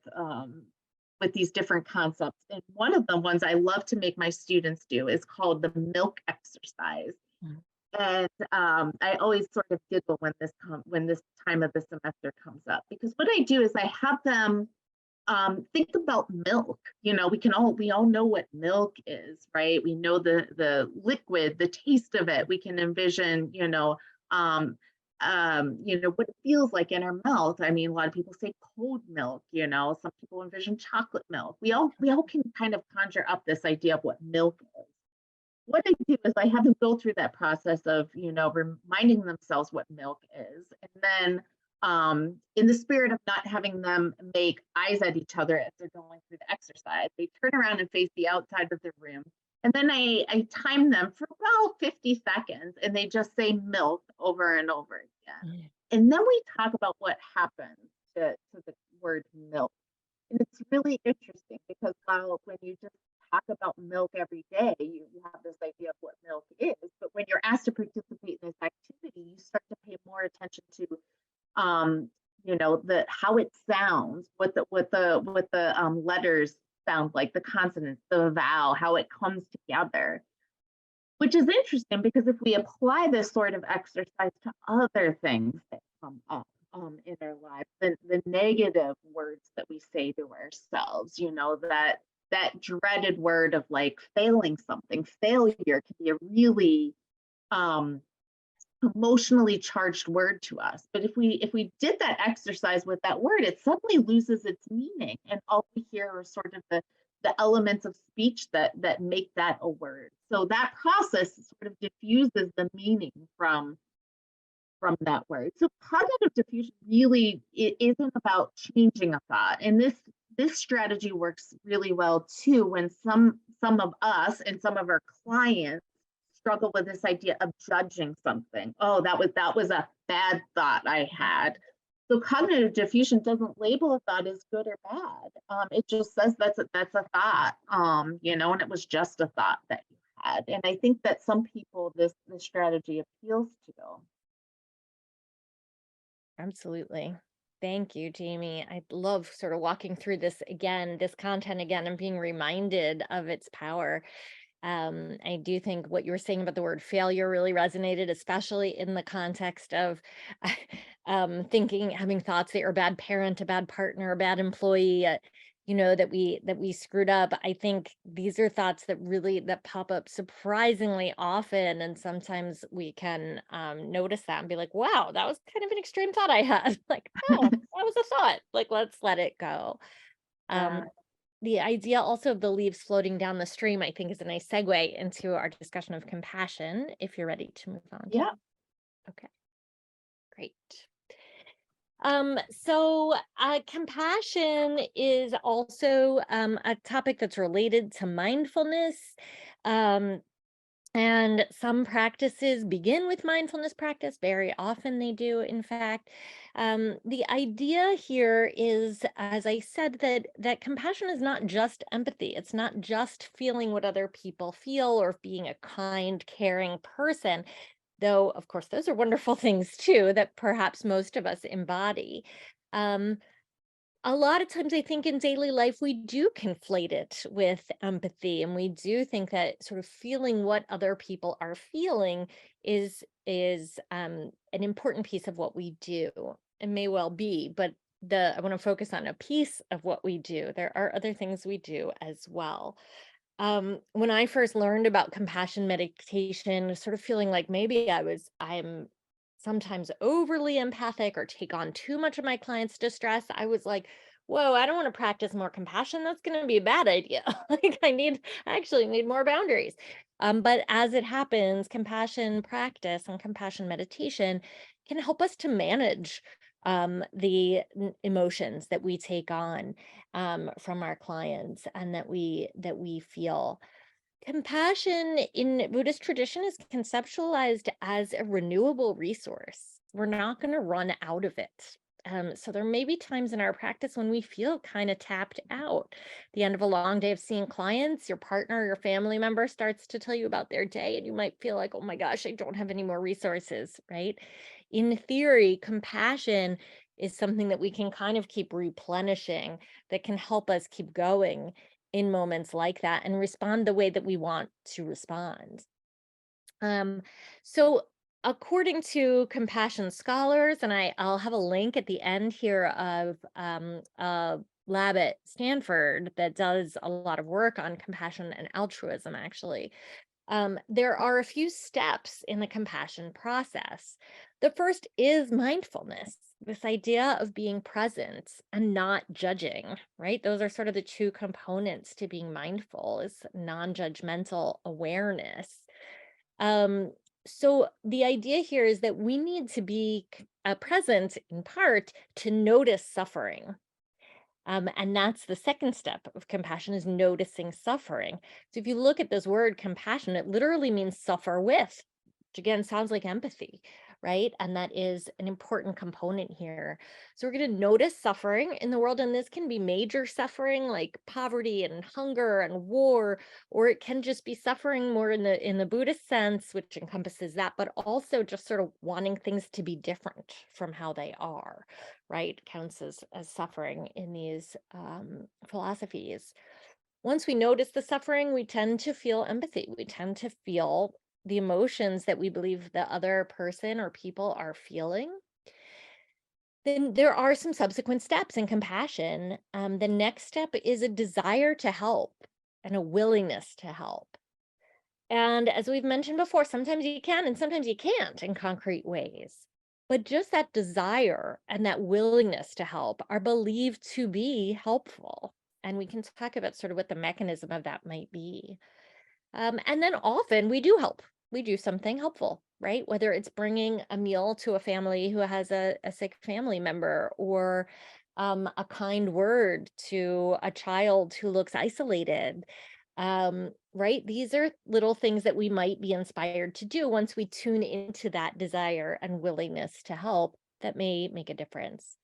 these different concepts. And one of the ones I love to make my students do is called the milk exercise. And I always sort of giggle when this time of the semester comes up, because what I do is I have them think about milk. You know, we all know what milk is, right? We know the liquid, the taste of it. We can envision, you know, what it feels like in our mouth. I mean, a lot of people say cold milk, you know, some people envision chocolate milk. We all can kind of conjure up this idea of what milk is. What I do is I have them go through that process of, you know, reminding themselves what milk is. And then in the spirit of not having them make eyes at each other as they're going through the exercise, they turn around and face the outside of the room. And then I time them for about 50 seconds, and they just say milk over and over again. And then we talk about what happens to the word milk. And it's really interesting because when you just talk about milk every day, you have this idea of what milk is. But when you're asked to participate in this activity, you start to pay more attention to you know, how it sounds, what the letters sound like, the consonants, the vowel, how it comes together, which is interesting because if we apply this sort of exercise to other things that come up in our lives, the negative words that we say to ourselves, you know, that dreaded word of like failing something, failure can be a really emotionally charged word to us. But if we did that exercise with that word, it suddenly loses its meaning, and all we hear are sort of the elements of speech that make that a word. So that process sort of diffuses the meaning from from that word. So cognitive diffusion really it isn't about changing a thought. And this strategy works really well too when some of us and some of our clients struggle with this idea of judging something. Oh, that was a bad thought I had. So cognitive diffusion doesn't label a thought as good or bad. It just says that's a thought, and it was just a thought that you had. And I think that some people this strategy appeals to. Absolutely. Thank you, Jamie. I love sort of walking through this content again, and being reminded of its power. I do think what you were saying about the word failure really resonated, especially in the context of having thoughts that you're a bad parent, a bad partner, a bad employee, that we screwed up. I think these are thoughts that pop up surprisingly often, and sometimes we can notice that and be like, wow, that was kind of an extreme thought I had. Like, oh, that was a thought. Like, let's let it go. Yeah. The idea also of the leaves floating down the stream, I think, is a nice segue into our discussion of compassion, if you're ready to move on. Yeah. Okay, great. So compassion is also a topic that's related to mindfulness. And some practices begin with mindfulness practice. Very often they do, in fact. The idea here is, as I said, that compassion is not just empathy. It's not just feeling what other people feel or being a kind, caring person, though, of course, those are wonderful things too that perhaps most of us embody. Um, a lot of times I think in daily life, we do conflate it with empathy, and we do think that sort of feeling what other people are feeling is an important piece of what we do. It may well be, but I want to focus on a piece of what we do. There are other things we do as well. When I first learned about compassion meditation, sort of feeling like maybe I'm sometimes overly empathic or take on too much of my clients' distress, I was like, whoa, I don't want to practice more compassion. That's going to be a bad idea. Like I actually need more boundaries. But as it happens, compassion practice and compassion meditation can help us to manage the emotions that we take on from our clients and that we feel. Compassion in Buddhist tradition is conceptualized as a renewable resource. We're not going to run out of it. So there may be times in our practice when we feel kind of tapped out. The end of a long day of seeing clients, your partner, your family member starts to tell you about their day, and you might feel like, oh my gosh, I don't have any more resources, right? In theory, compassion is something that we can kind of keep replenishing, that can help us keep going in moments like that and respond the way that we want to respond. So according to compassion scholars, and I'll have a link at the end here of a lab at Stanford that does a lot of work on compassion and altruism, actually. There are a few steps in the compassion process. The first is mindfulness, this idea of being present and not judging, right? Those are sort of the two components to being mindful, is non-judgmental awareness. So the idea here is that we need to be present in part to notice suffering. And that's the second step of compassion, is noticing suffering. So if you look at this word compassion, it literally means suffer with, which again sounds like empathy, right? And that is an important component here. So we're going to notice suffering in the world, and this can be major suffering like poverty and hunger and war, or it can just be suffering more in the Buddhist sense, which encompasses that, but also just sort of wanting things to be different from how they are, right? Counts as suffering in these philosophies. Once we notice the suffering, we tend to feel empathy. We tend to feel the emotions that we believe the other person or people are feeling. Then there are some subsequent steps in compassion. The next step is a desire to help and a willingness to help. And as we've mentioned before, sometimes you can and sometimes you can't in concrete ways. But just that desire and that willingness to help are believed to be helpful. And we can talk about sort of what the mechanism of that might be. And then often we do help. We do something helpful. right? Whether it's bringing a meal to a family who has a sick family member, or a kind word to a child who looks isolated. Right? These are little things that we might be inspired to do once we tune into that desire and willingness to help that may make a difference.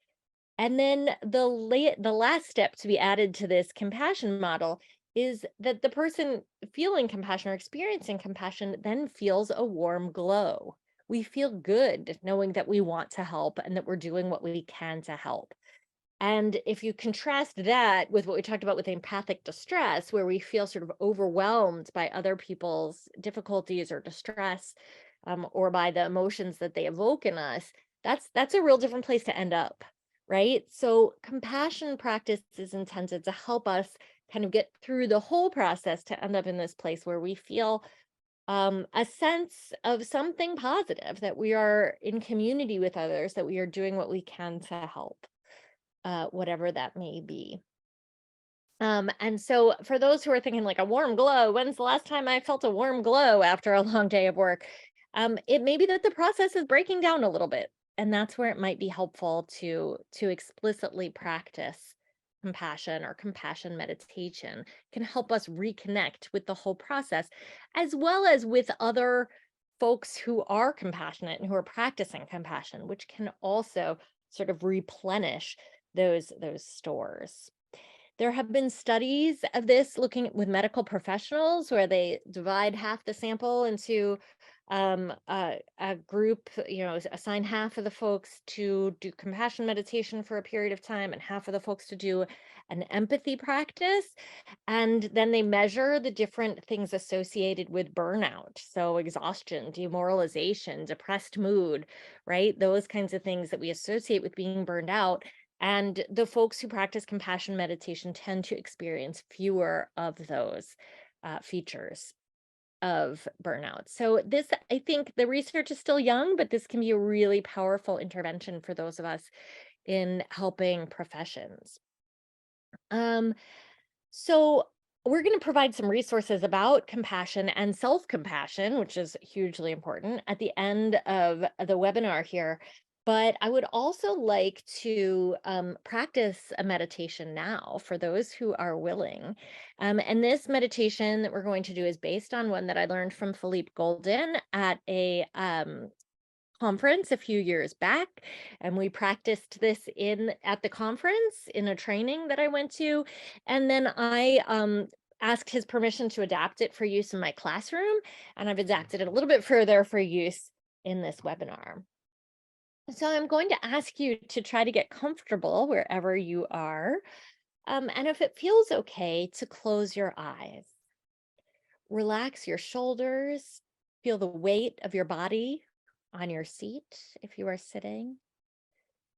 And then the last step to be added to this compassion model is that the person feeling compassion or experiencing compassion then feels a warm glow. We feel good knowing that we want to help and that we're doing what we can to help. And if you contrast that with what we talked about with empathic distress, where we feel sort of overwhelmed by other people's difficulties or distress, or by the emotions that they evoke in us, that's a real different place to end up, right? So compassion practice is intended to help us kind of get through the whole process to end up in this place where we feel a sense of something positive, that we are in community with others, that we are doing what we can to help, whatever that may be. And so for those who are thinking like a warm glow, when's the last time I felt a warm glow after a long day of work? It may be that the process is breaking down a little bit, and that's where it might be helpful to explicitly practice compassion, or compassion meditation can help us reconnect with the whole process, as well as with other folks who are compassionate and who are practicing compassion, which can also sort of replenish those stores. There have been studies of this looking with medical professionals where they divide half the sample into a group, assign half of the folks to do compassion meditation for a period of time and half of the folks to do an empathy practice. And then they measure the different things associated with burnout. So exhaustion, demoralization, depressed mood, right? Those kinds of things that we associate with being burned out. And the folks who practice compassion meditation tend to experience fewer of those features of burnout. So this, I think the research is still young, but this can be a really powerful intervention for those of us in helping professions. So we're going to provide some resources about compassion and self-compassion, which is hugely important, at the end of the webinar here. But I would also like to practice a meditation now for those who are willing. And this meditation that we're going to do is based on one that I learned from Philippe Golden at a conference a few years back, and we practiced this at the conference in a training that I went to, and then I asked his permission to adapt it for use in my classroom, and I've adapted it a little bit further for use in this webinar. So I'm going to ask you to try to get comfortable wherever you are, and if it feels okay, to close your eyes. Relax your shoulders, feel the weight of your body on your seat if you are sitting,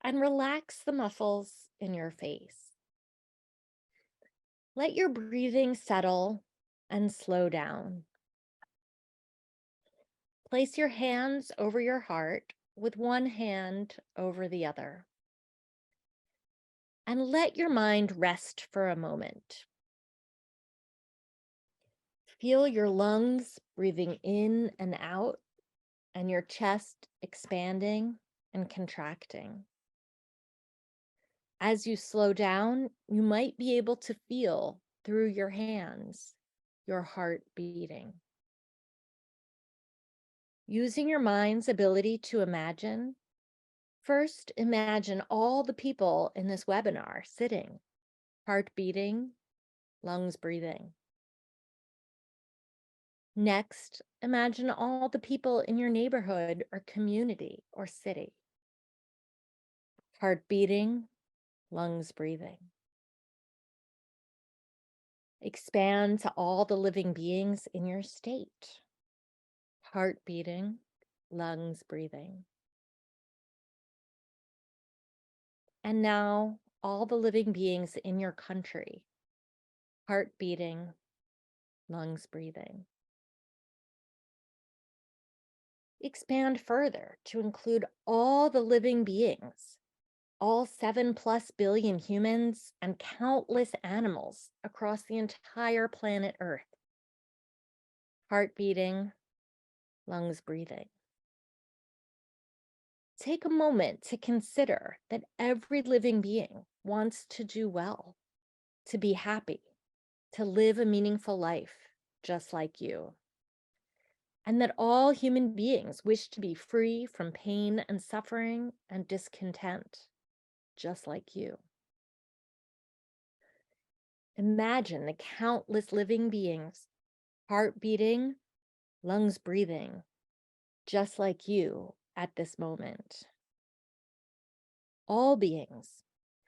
and relax the muscles in your face. Let your breathing settle and slow down. Place your hands over your heart with one hand over the other. And let your mind rest for a moment. Feel your lungs breathing in and out, and your chest expanding and contracting. As you slow down, you might be able to feel through your hands your heart beating. Using your mind's ability to imagine, first imagine all the people in this webinar sitting, heart beating, lungs breathing. Next, imagine all the people in your neighborhood or community or city, heart beating, lungs breathing. Expand to all the living beings in your state, heart beating, lungs breathing. And now all the living beings in your country, heart beating, lungs breathing. Expand further to include all the living beings, all 7+ billion humans and countless animals across the entire planet Earth. Heart beating, lungs breathing. Take a moment to consider that every living being wants to do well, to be happy, to live a meaningful life just like you, and that all human beings wish to be free from pain and suffering and discontent just like you. Imagine the countless living beings, heart beating, lungs breathing, just like you at this moment. All beings,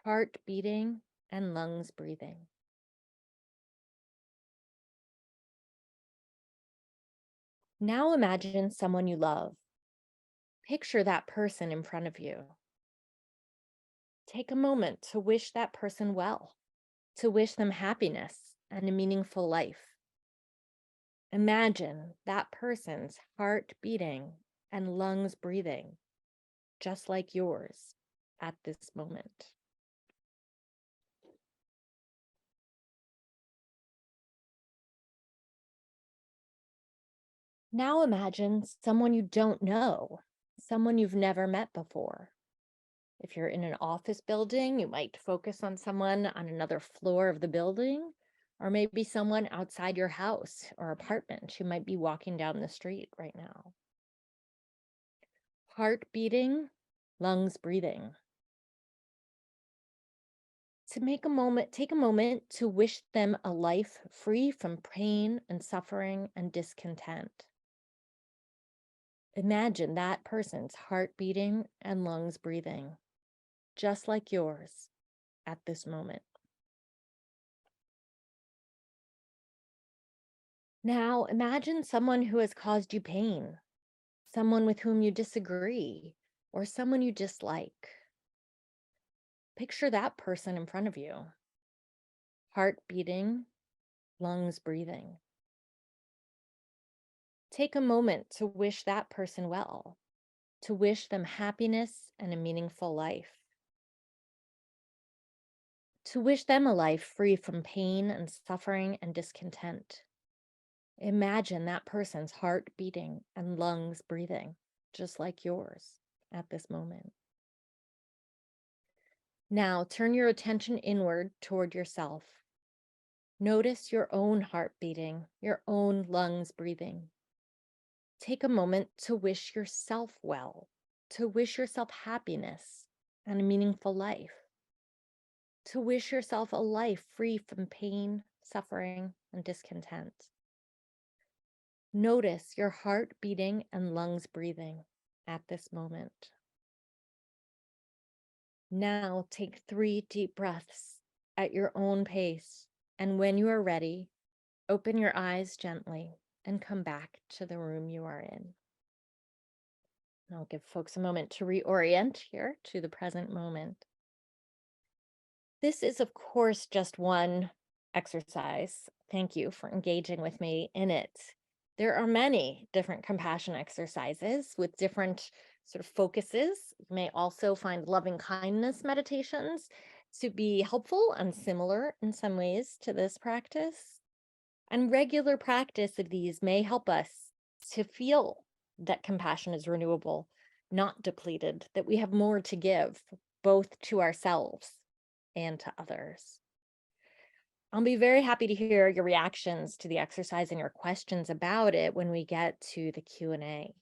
heart beating and lungs breathing. Now imagine someone you love. Picture that person in front of you. Take a moment to wish that person well, to wish them happiness and a meaningful life. Imagine that person's heart beating and lungs breathing, just like yours at this moment. Now imagine someone you don't know, someone you've never met before. If you're in an office building, you might focus on someone on another floor of the building, or maybe someone outside your house or apartment who might be walking down the street right now. Heart beating, lungs breathing. Take a moment to wish them a life free from pain and suffering and discontent. Imagine that person's heart beating and lungs breathing, just like yours at this moment. Now imagine someone who has caused you pain, someone with whom you disagree, or someone you dislike. Picture that person in front of you, heart beating, lungs breathing. Take a moment to wish that person well, to wish them happiness and a meaningful life, to wish them a life free from pain and suffering and discontent. Imagine that person's heart beating and lungs breathing, just like yours at this moment. Now turn your attention inward toward yourself. Notice your own heart beating, your own lungs breathing. Take a moment to wish yourself well, to wish yourself happiness and a meaningful life, to wish yourself a life free from pain, suffering, and discontent. Notice your heart beating and lungs breathing at this moment. Now take 3 deep breaths at your own pace, and when you are ready, open your eyes gently and come back to the room you are in. I'll give folks a moment to reorient here to the present moment. This is, of course, just one exercise. Thank you for engaging with me in it. There are many different compassion exercises with different sort of focuses. You may also find loving kindness meditations to be helpful and similar in some ways to this practice. And regular practice of these may help us to feel that compassion is renewable, not depleted, that we have more to give, both to ourselves and to others. I'll be very happy to hear your reactions to the exercise and your questions about it when we get to the Q&A.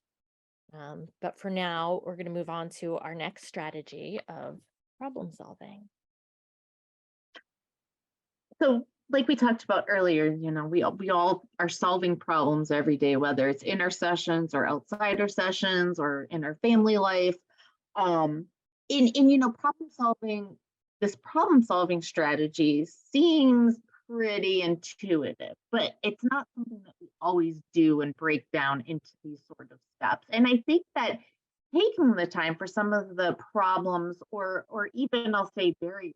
But for now, we're going to move on to our next strategy of problem solving. So like we talked about earlier, we all are solving problems every day, whether it's in our sessions or outside our sessions or in our family life. This problem solving strategy seems pretty intuitive, but it's not something that we always do and break down into these sort of steps. And I think that taking the time for some of the problems or even I'll say barriers,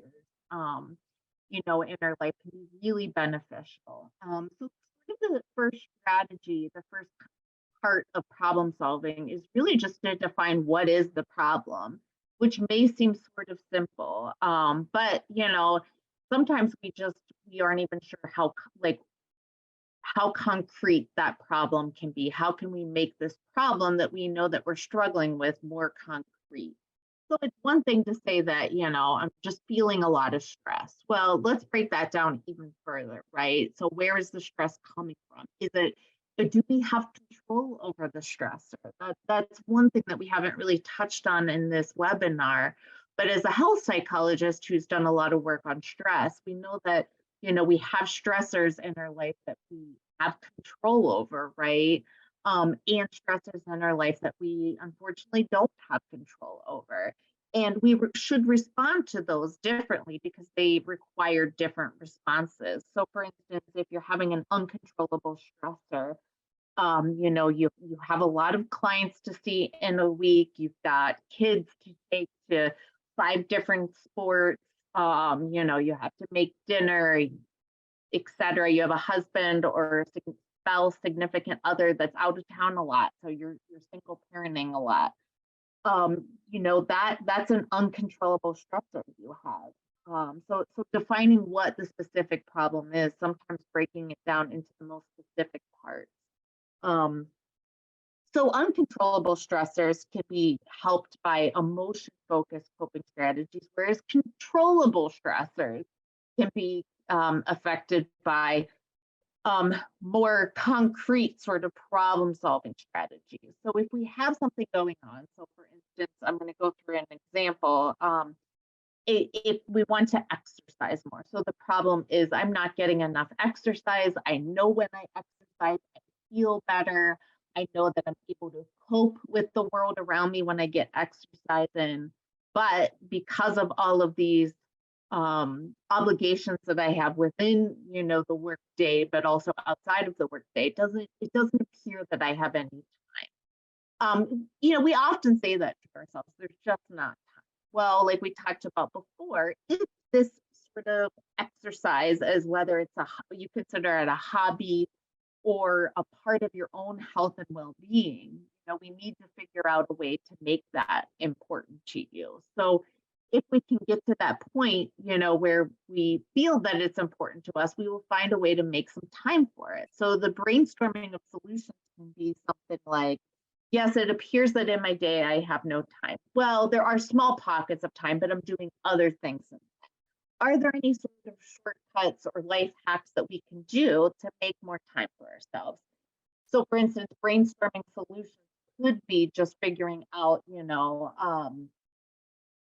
in our life can be really beneficial. So sort of the first strategy, the first part of problem solving is really just to define what is the problem, which may seem sort of simple. But sometimes we aren't even sure how concrete that problem can be. How can we make this problem that we know that we're struggling with more concrete? concrete. So it's one thing to say that, I'm just feeling a lot of stress. Well, let's break that down even further, right? So where is the stress coming from? Do we have control over the stressor? That's one thing that we haven't really touched on in this webinar. But as a health psychologist who's done a lot of work on stress, we know that, we have stressors in our life that we have control over, right? And stressors in our life that we unfortunately don't have control over. And we should respond to those differently because they require different responses. So for instance, if you're having an uncontrollable stressor, you have a lot of clients to see in a week, you've got kids to take to 5 different sports, you have to make dinner, etc. You have a husband or spouse, significant other that's out of town a lot, so you're single parenting a lot. That's an uncontrollable stressor you have. So defining what the specific problem is, sometimes breaking it down into the most specific parts. So uncontrollable stressors can be helped by emotion-focused coping strategies, whereas controllable stressors can be affected by more concrete sort of problem-solving strategies. So if we have something going on, so for instance, I'm going to go through an example. If we want to exercise more, so the problem is I'm not getting enough exercise. I know when I exercise, I feel better. I know that I'm able to cope with the world around me when I get exercise in. But because of all of these obligations that I have within, the work day, but also outside of the work day, it doesn't appear that I have any time. We often say that to ourselves, there's just not time. Well, like we talked about before, if this sort of exercise, as whether you consider it a hobby or a part of your own health and well-being, we need to figure out a way to make that important to you. So if we can get to that point, where we feel that it's important to us, we will find a way to make some time for it. So the brainstorming of solutions can be something like, yes, it appears that in my day I have no time. Well, there are small pockets of time, but I'm doing other things. Are there any sort of shortcuts or life hacks that we can do to make more time for ourselves? So for instance, brainstorming solutions could be just figuring out,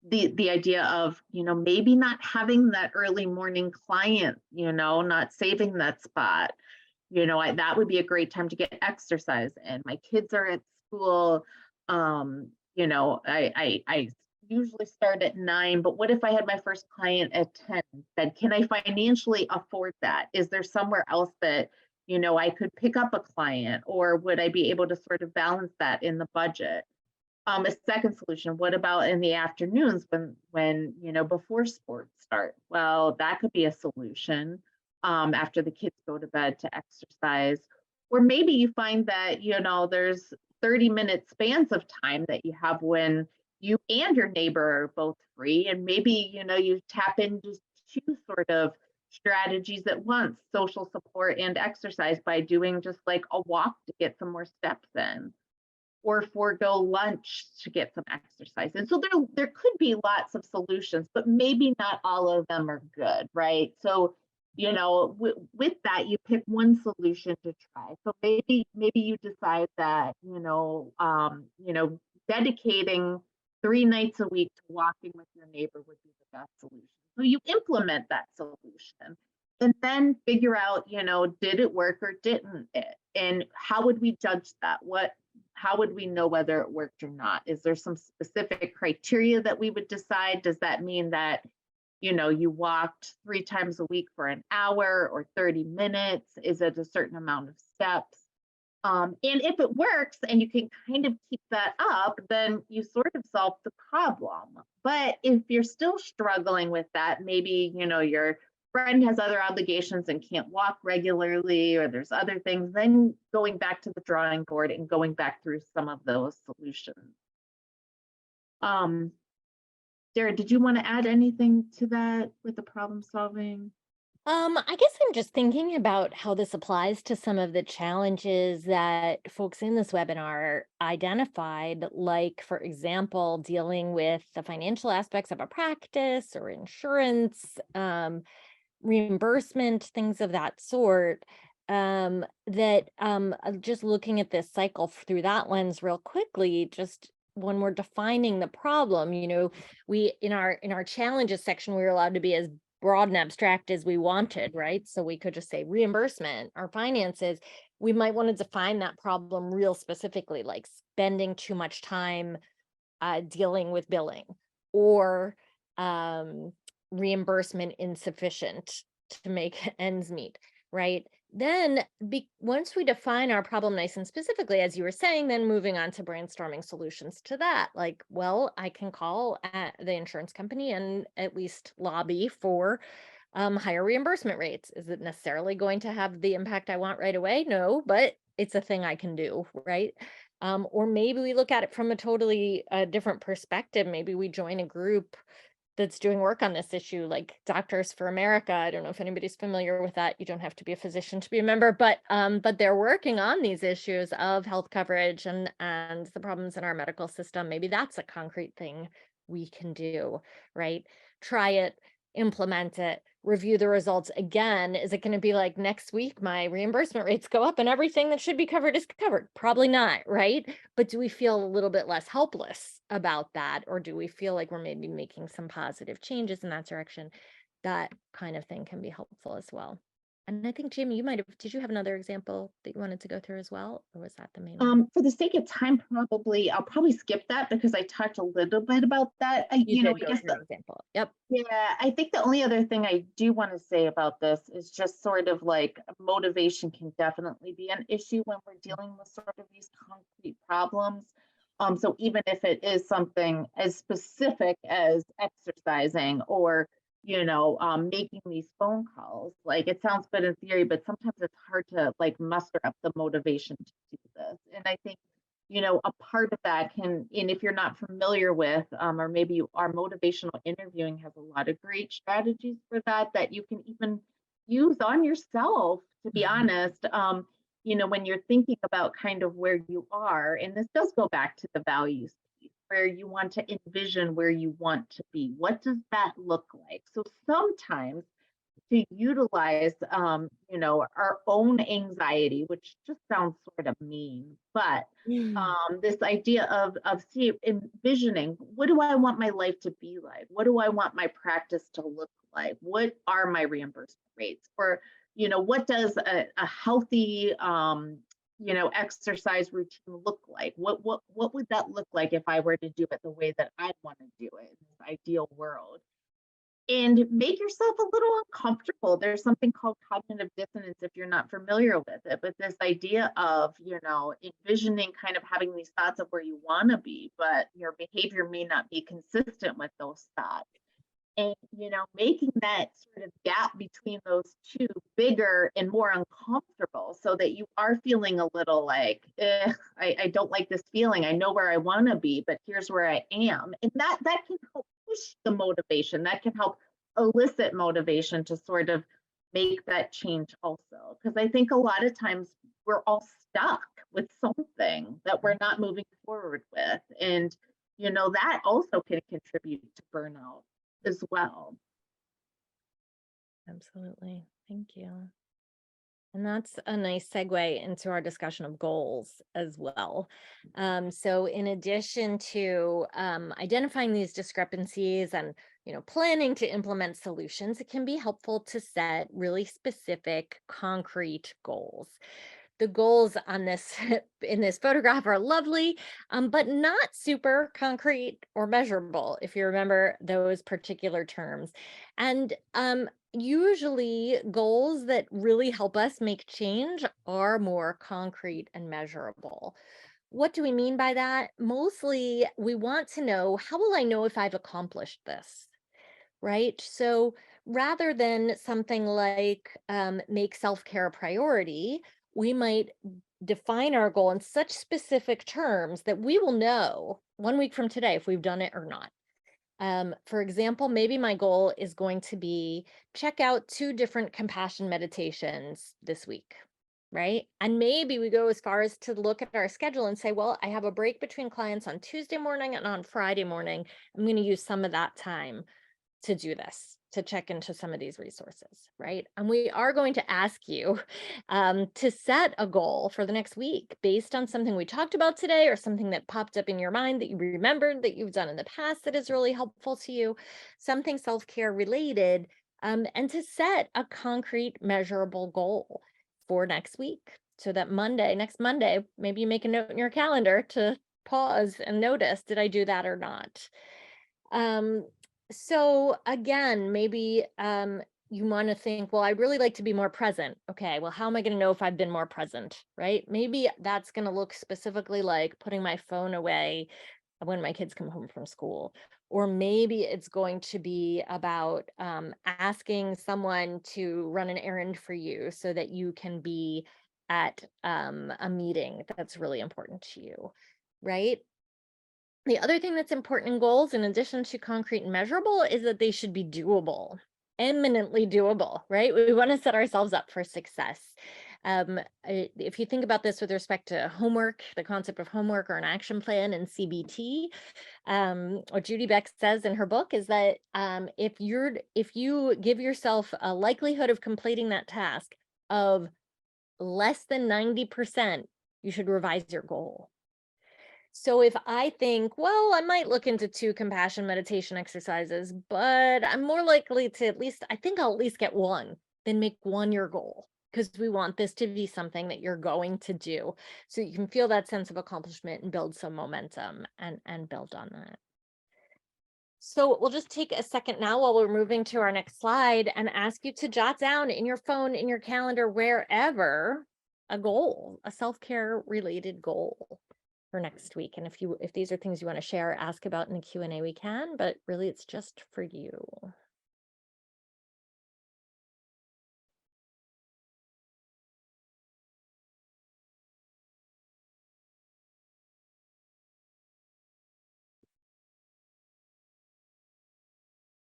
the idea of, maybe not having that early morning client, not saving that spot. That would be a great time to get exercise in. My kids are at school. I usually start at 9, but what if I had my first client at 10? Then can I financially afford that? Is there somewhere else that, I could pick up a client, or would I be able to sort of balance that in the budget? A second solution, what about in the afternoons when before sports start? Well, that could be a solution after the kids go to bed to exercise. Or maybe you find that, there's 30-minute spans of time that you have when you and your neighbor are both free. And maybe, you tap into 2 sort of strategies at once, social support and exercise, by doing just like a walk to get some more steps in, or forego lunch to get some exercise. And so there could be lots of solutions, but maybe not all of them are good, right? So, with that, you pick one solution to try. So maybe you decide that, dedicating 3 nights a week to walking with your neighbor would be the best solution. So you implement that solution and then figure out, did it work or didn't it? And how would we judge that? How would we know whether it worked or not? Is there some specific criteria that we would decide? Does that mean that, you walked 3 times a week for an hour or 30 minutes? Is it a certain amount of steps? And if it works and you can kind of keep that up, then you sort of solve the problem. But if you're still struggling with that, maybe, your friend has other obligations and can't walk regularly, or there's other things, then going back to the drawing board and going back through some of those solutions. Sarah, did you want to add anything to that with the problem solving? I guess I'm just thinking about how this applies to some of the challenges that folks in this webinar identified, like, for example, dealing with the financial aspects of a practice or insurance, reimbursement, things of that sort. Just looking at this cycle through that lens real quickly, just when we're defining the problem, we in our challenges section, we were allowed to be as broad and abstract as we wanted, right? So we could just say reimbursement or finances. We might want to define that problem real specifically, like spending too much time dealing with billing, or um, reimbursement insufficient to make ends meet, right? Then, once we define our problem nice and specifically, as you were saying, then moving on to brainstorming solutions to that. Like, well, I can call at the insurance company and at least lobby for higher reimbursement rates. Is it necessarily going to have the impact I want right away? No, but it's a thing I can do, right? Or maybe we look at it from a totally different perspective. Maybe we join a group that's doing work on this issue, like Doctors for America. I don't know if anybody's familiar with that. You don't have to be a physician to be a member, but they're working on these issues of health coverage and the problems in our medical system. Maybe that's a concrete thing we can do, right? Try it, implement it, review the results again. Is it going to be like next week my reimbursement rates go up and everything that should be covered is covered? Probably not, right? But do we feel a little bit less helpless about that? Or do we feel like we're maybe making some positive changes in that direction? That kind of thing can be helpful as well. And I think, Jamie, did you have another example that you wanted to go through as well? Or was that the main one? For the sake of time, I'll probably skip that because I talked a little bit about that. You I did go guess through an example. Yep. yeah, I think the only other thing I do want to say about this is just sort of like motivation can definitely be an issue when we're dealing with sort of these concrete problems. So even if it is something as specific as exercising or making these phone calls, like it sounds good in theory, but sometimes it's hard to like muster up the motivation to do this. And I think a part of that can, and if you're not familiar with, or maybe you are, motivational interviewing has a lot of great strategies for that, that you can even use on yourself, to be honest. When you're thinking about kind of where you are, and this does go back to the values piece, where you want to envision where you want to be. What does that look like? So sometimes to utilize our own anxiety, which just sounds sort of mean, but this idea of envisioning, what do I want my life to be like? What do I want my practice to look like? What are my reimbursement rates? Or what does a healthy exercise routine look like? What would that look like if I were to do it the way that I want to do it in this ideal world? And make yourself a little uncomfortable. There's something called cognitive dissonance if you're not familiar with it, but this idea of, envisioning kind of having these thoughts of where you want to be, but your behavior may not be consistent with those thoughts. And, making that sort of gap between those two bigger and more uncomfortable so that you are feeling a little like, I don't like this feeling. I know where I want to be, but here's where I am. And that can help push the motivation. That can help elicit motivation to sort of make that change also. Because I think a lot of times we're all stuck with something that we're not moving forward with. And, that also can contribute to burnout as well. Absolutely. Thank you. And that's a nice segue into our discussion of goals as well. So in addition to identifying these discrepancies and planning to implement solutions, it can be helpful to set really specific, concrete goals. The goals on this in this photograph are lovely, but not super concrete or measurable, if you remember those particular terms. And usually goals that really help us make change are more concrete and measurable. What do we mean by that? Mostly, we want to know, how will I know if I've accomplished this? Right? So rather than something like make self-care a priority, we might define our goal in such specific terms that we will know 1 week from today if we've done it or not. For example, maybe my goal is going to be check out 2 different compassion meditations this week, right? And maybe we go as far as to look at our schedule and say, well, I have a break between clients on Tuesday morning and on Friday morning. I'm going to use some of that time to do this, to check into some of these resources, right? And we are going to ask you to set a goal for the next week based on something we talked about today or something that popped up in your mind that you remembered that you've done in the past that is really helpful to you, something self-care related, and to set a concrete, measurable goal for next week so that next Monday, maybe you make a note in your calendar to pause and notice, did I do that or not? So again, maybe you want to think, well, I'd really like to be more present. Okay, well, how am I going to know if I've been more present, right? Maybe that's going to look specifically like putting my phone away when my kids come home from school. Or maybe it's going to be about asking someone to run an errand for you so that you can be at a meeting that's really important to you, right? The other thing that's important in goals, in addition to concrete and measurable, is that they should be doable, eminently doable, right? We want to set ourselves up for success. If you think about this with respect to homework, the concept of homework or an action plan in CBT, what Judy Beck says in her book is that if you give yourself a likelihood of completing that task of less than 90%, you should revise your goal. So if I think, well, I might look into 2 compassion meditation exercises, but I'm more likely to I think I'll at least get 1, then make 1 your goal, because we want this to be something that you're going to do. So you can feel that sense of accomplishment and build some momentum and build on that. So we'll just take a second now while we're moving to our next slide and ask you to jot down in your phone, in your calendar, wherever, a goal, a self-care related goal for next week. And if these are things you want to share or ask about in the Q&A, we can, but really it's just for you.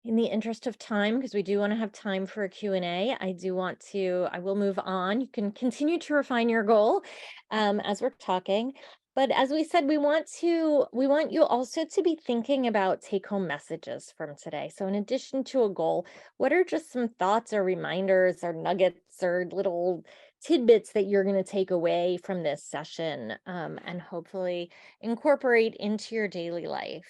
In the interest of time, because we do want to have time for a Q&A, I will move on. You can continue to refine your goal as we're talking. But as we said, we want you also to be thinking about take-home messages from today. So in addition to a goal, what are just some thoughts or reminders or nuggets or little tidbits that you're going to take away from this session and hopefully incorporate into your daily life?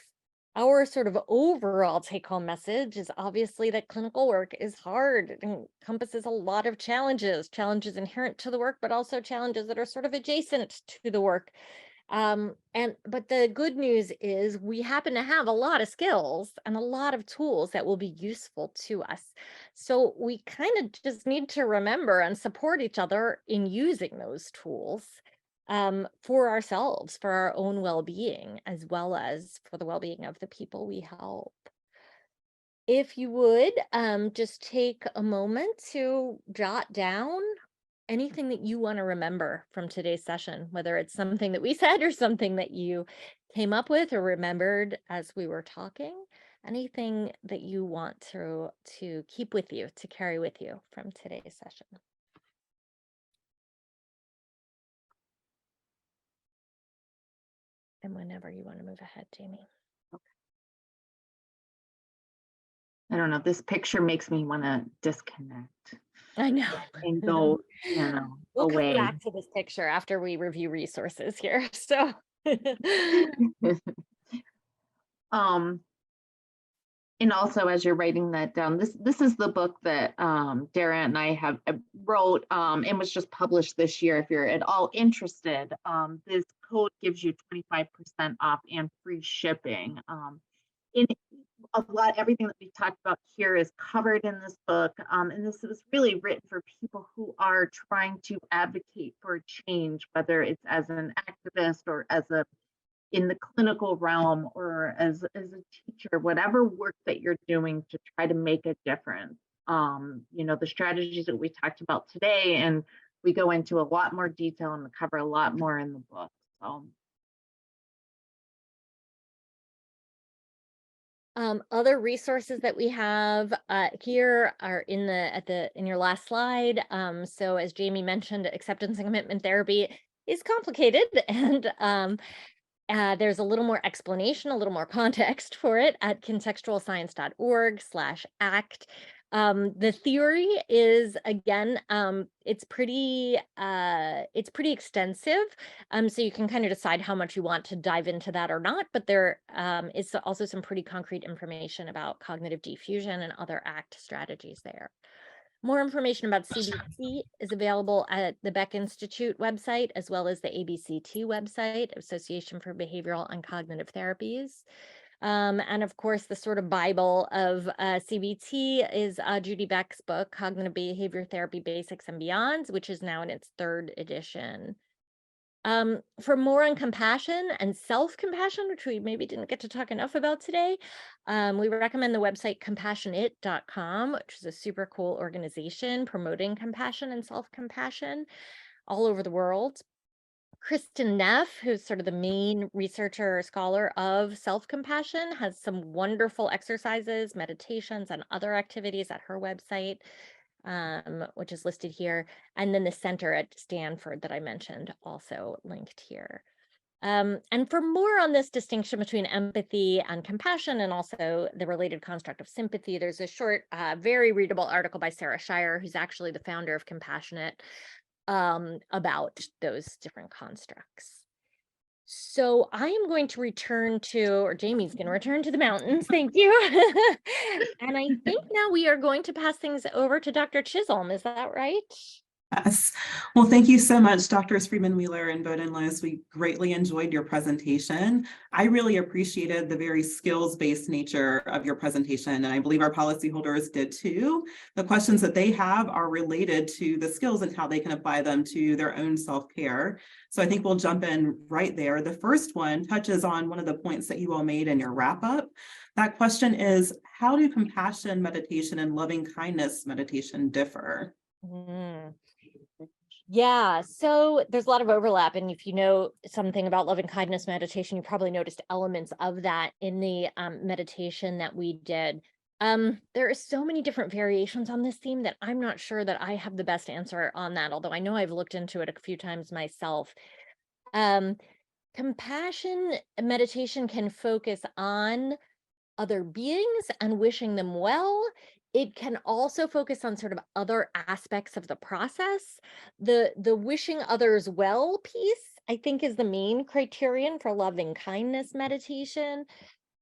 Our sort of overall take-home message is obviously that clinical work is hard. It encompasses a lot of challenges inherent to the work, but also challenges that are sort of adjacent to the work. But the good news is we happen to have a lot of skills and a lot of tools that will be useful to us. So we kind of just need to remember and support each other in using those tools for ourselves, for our own well-being, as well as for the well-being of the people we help. If you would just take a moment to jot down anything that you want to remember from today's session, whether it's something that we said or something that you came up with or remembered as we were talking, anything that you want to keep with you, to carry with you from today's session. And whenever you want to move ahead, Jamie. I don't know, this picture makes me want to disconnect I know. and go, We'll away. come back to this picture after we review resources here. So and also as you're writing that down, this is the book that Dara and I have wrote and was just published this year. If you're at all interested, this code gives you 25% off and free shipping. In everything that we've talked about here is covered in this book. And this was really written for people who are trying to advocate for change, whether it's as an activist or in the clinical realm or as a teacher, whatever work that you're doing to try to make a difference. The strategies that we talked about today, and we go into a lot more detail and cover a lot more in the book. So Other resources that we have here are in your last slide. So as Jamie mentioned, acceptance and commitment therapy is complicated, and there's a little more explanation, a little more context for it at contextualscience.org/ACT. The theory is, again, it's pretty extensive. So you can kind of decide how much you want to dive into that or not, but there is also some pretty concrete information about cognitive diffusion and other ACT strategies there. More information about CBT is available at the Beck Institute website, as well as the ABCT website, Association for Behavioral and Cognitive Therapies. And of course, the sort of Bible of CBT is Judy Beck's book, Cognitive Behavior Therapy Basics and Beyonds, which is now in its 3rd edition. For more on compassion and self-compassion, which we maybe didn't get to talk enough about today, we recommend the website compassionate.com, which is a super cool organization promoting compassion and self-compassion all over the world. Kristen Neff, who's sort of the main researcher or scholar of self-compassion, has some wonderful exercises, meditations, and other activities at her website, which is listed here. And then the center at Stanford that I mentioned, also linked here. And for more on this distinction between empathy and compassion, and also the related construct of sympathy, there's a short, very readable article by Sarah Shire, who's actually the founder of Compassionate, about those different constructs. So I am going to return to, or Jamie's going to return to the mountains. Thank you. And I think now we are going to pass things over to Dr. Chisholm. Is that right? Yes. Well, thank you so much, Drs. Friedman-Wheeler and Bowden-Lewis. We greatly enjoyed your presentation. I really appreciated the very skills-based nature of your presentation, and I believe our policyholders did too. The questions that they have are related to the skills and how they can apply them to their own self-care. So I think we'll jump in right there. The first one touches on one of the points that you all made in your wrap-up. That question is, how do compassion meditation and loving kindness meditation differ? Yeah, so there's a lot of overlap. And if you know something about loving kindness meditation, you probably noticed elements of that in the meditation that we did. There are so many different variations on this theme that I'm not sure that I have the best answer on that, although I know I've looked into it a few times myself. Compassion meditation can focus on other beings and wishing them well. It can also focus on sort of other aspects of the process. The wishing others well piece, I think, is the main criterion for loving kindness meditation.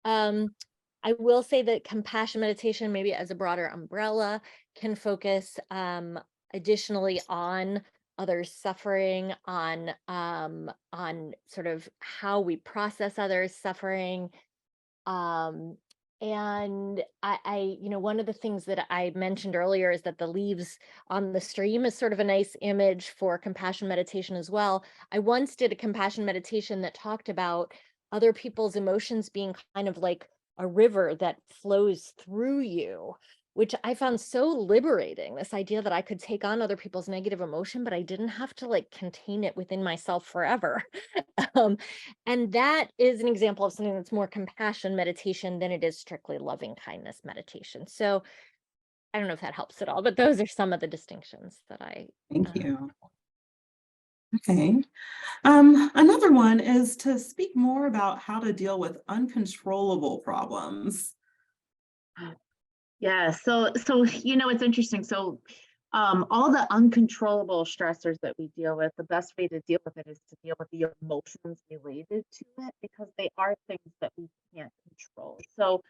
I will say that compassion meditation, maybe as a broader umbrella, can focus additionally on others' suffering, on sort of how we process others' suffering. And I, one of the things that I mentioned earlier is that the leaves on the stream is sort of a nice image for compassion meditation as well. I once did a compassion meditation that talked about other people's emotions being kind of like a river that flows through you, which I found so liberating, this idea that I could take on other people's negative emotion, but I didn't have to like contain it within myself forever. And that is an example of something that's more compassion meditation than it is strictly loving kindness meditation. So I don't know if that helps at all, but those are some of the distinctions that I. Thank you. Okay. Another one is to speak more about how to deal with uncontrollable problems. Yeah, so it's interesting. So all the uncontrollable stressors that we deal with, the best way to deal with it is to deal with the emotions related to it, because they are things that we can't control. So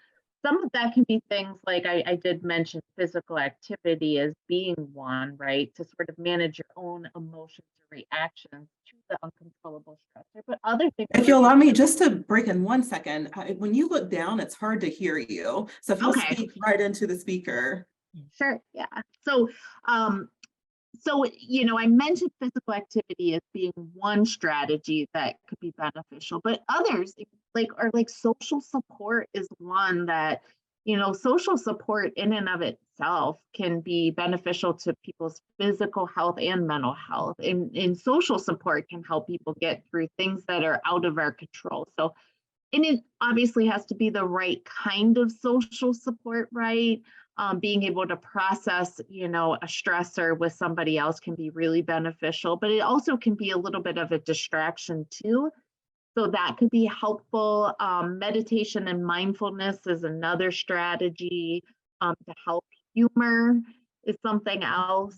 some of that can be things like I did mention physical activity as being one, right? To sort of manage your own emotions or reactions to the uncontrollable stressor. But other things. If you allow me just to break in 1 second, when you look down, it's hard to hear you. So if you'll speak right into the speaker. Sure, yeah. So I mentioned physical activity as being one strategy that could be beneficial, but others like social support is one that, social support in and of itself can be beneficial to people's physical health and mental health. And social support can help people get through things that are out of our control. So And it obviously has to be the right kind of social support, right? Being able to process, a stressor with somebody else can be really beneficial, but it also can be a little bit of a distraction too. So that could be helpful. Meditation and mindfulness is another strategy to help. Humor is something else.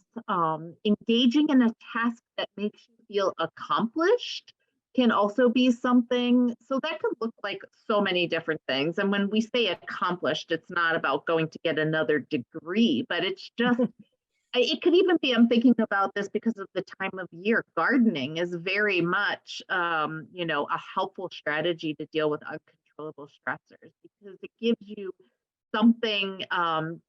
Engaging in a task that makes you feel accomplished can also be something. So that could look like so many different things. And when we say accomplished, it's not about going to get another degree, but it's just it could even be, I'm thinking about this because of the time of year. Gardening is very much, a helpful strategy to deal with uncontrollable stressors because it gives you something, some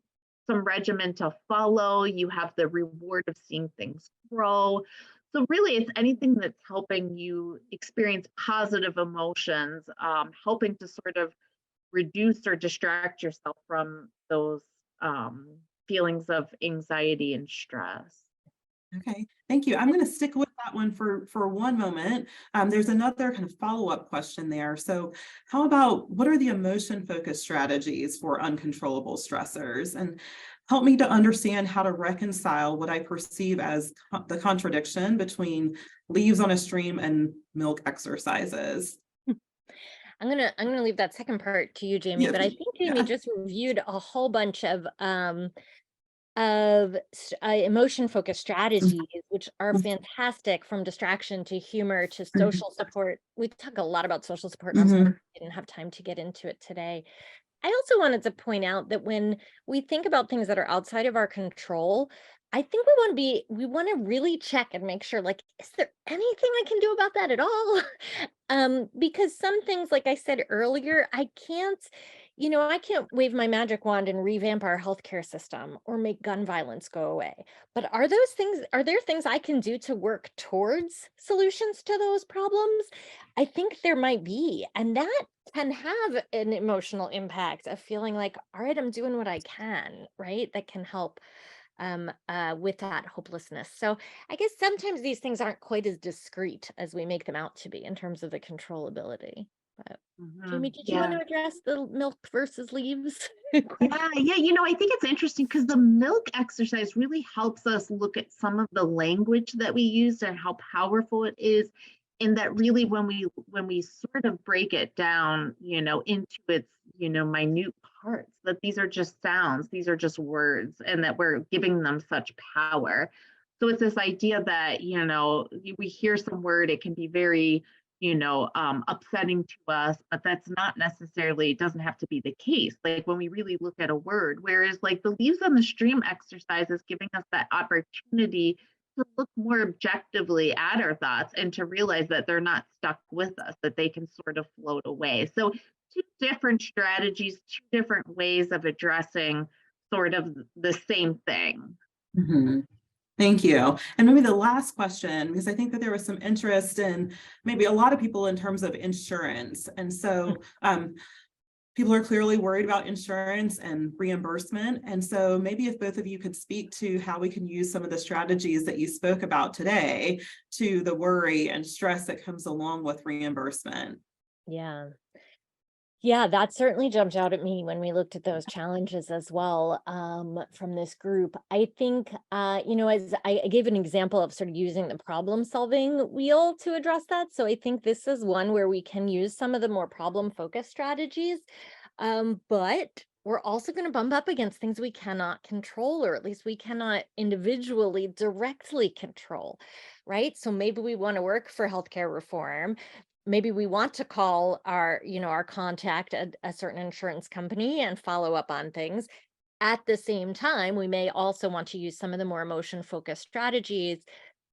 regimen to follow. You have the reward of seeing things grow. So really, it's anything that's helping you experience positive emotions, helping to sort of reduce or distract yourself from those feelings of anxiety and stress. Okay, thank you. I'm going to stick with that one for one moment. There's another kind of follow-up question there. So how about what are the emotion-focused strategies for uncontrollable stressors? And help me to understand how to reconcile what I perceive as the contradiction between leaves on a stream and milk exercises. I'm gonna leave that second part to you, Jamie, Yeah, but I think Jamie yeah. just reviewed a whole bunch of emotion-focused strategies, which are fantastic, from distraction to humor to social support. We talk a lot about social support, and I'm sorry we didn't have time to get into it today. I also wanted to point out that when we think about things that are outside of our control, I think we want to really check and make sure, like, is there anything I can do about that at all? Because some things, like I said earlier, I can't wave my magic wand and revamp our healthcare system or make gun violence go away. But are there things I can do to work towards solutions to those problems? I think there might be. And that can have an emotional impact of feeling like, all right, I'm doing what I can, right? That can help with that hopelessness. So I guess sometimes these things aren't quite as discreet as we make them out to be in terms of the controllability. But Jamie, did you want Yeah. to address the milk versus leaves? Yeah, I think it's interesting because the milk exercise really helps us look at some of the language that we use and how powerful it is. And that really when we sort of break it down, into its, minute parts, that these are just sounds, these are just words, and that we're giving them such power. So it's this idea that, we hear some word, it can be very upsetting to us, but that's not necessarily, doesn't have to be the case. Like when we really look at a word, whereas like the leaves on the stream exercise is giving us that opportunity to look more objectively at our thoughts and to realize that they're not stuck with us, that they can sort of float away. So two different strategies, two different ways of addressing sort of the same thing. Thank you. And maybe the last question, because I think that there was some interest in maybe a lot of people in terms of insurance. And so people are clearly worried about insurance and reimbursement. And so maybe if both of you could speak to how we can use some of the strategies that you spoke about today to the worry and stress that comes along with reimbursement. Yeah, that certainly jumped out at me when we looked at those challenges as well, from this group. I think, as I gave an example of sort of using the problem solving wheel to address that. So I think this is one where we can use some of the more problem focused strategies. But we're also going to bump up against things we cannot control, or at least we cannot individually directly control, right? So maybe we want to work for healthcare reform. Maybe we want to call our contact a certain insurance company and follow up on things. At the same time, we may also want to use some of the more emotion focused strategies,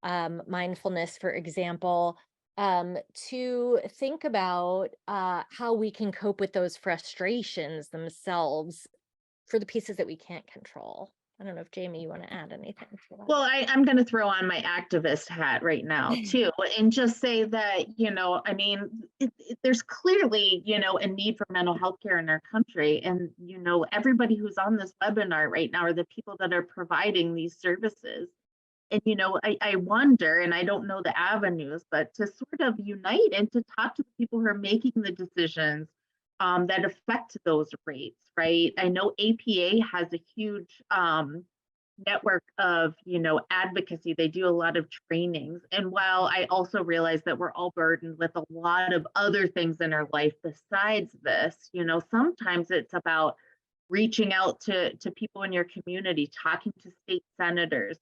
mindfulness, for example, to think about how we can cope with those frustrations themselves for the pieces that we can't control. I don't know if Jamie, you want to add anything to that? Well, I'm going to throw on my activist hat right now, too, and just say that, there's clearly, a need for mental health care in our country. And, everybody who's on this webinar right now are the people that are providing these services. And, I wonder, and I don't know the avenues, but to sort of unite and to talk to the people who are making the decisions that affect those rates, right? I know APA has a huge network of, advocacy. They do a lot of trainings. And while I also realize that we're all burdened with a lot of other things in our life besides this, sometimes it's about reaching out to people in your community, talking to state senators,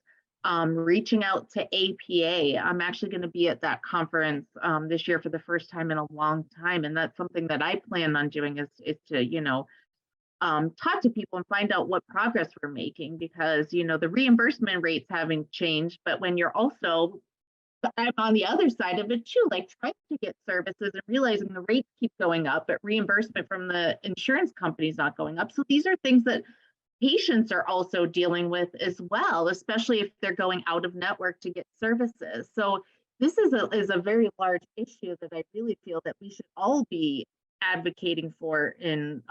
reaching out to APA. I'm actually going to be at that conference this year for the first time in a long time. And that's something that I plan on doing is to, talk to people and find out what progress we're making, because, the reimbursement rates haven't changed, but when you're also, I'm on the other side of it too, like trying to get services and realizing the rates keep going up, but reimbursement from the insurance companies not going up. So these are things that patients are also dealing with as well, especially if they're going out of network to get services. So this is a very large issue that I really feel that we should all be advocating for in,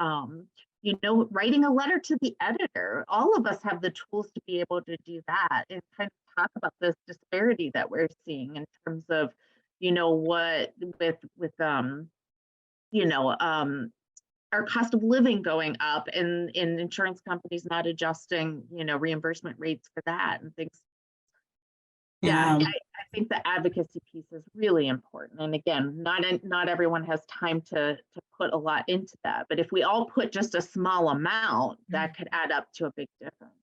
writing a letter to the editor. All of us have the tools to be able to do that and kind of talk about this disparity that we're seeing in terms of, what with our cost of living going up and insurance companies not adjusting, reimbursement rates for that and things. Yeah, I think the advocacy piece is really important. And again, not everyone has time to put a lot into that. But if we all put just a small amount, that could add up to a big difference.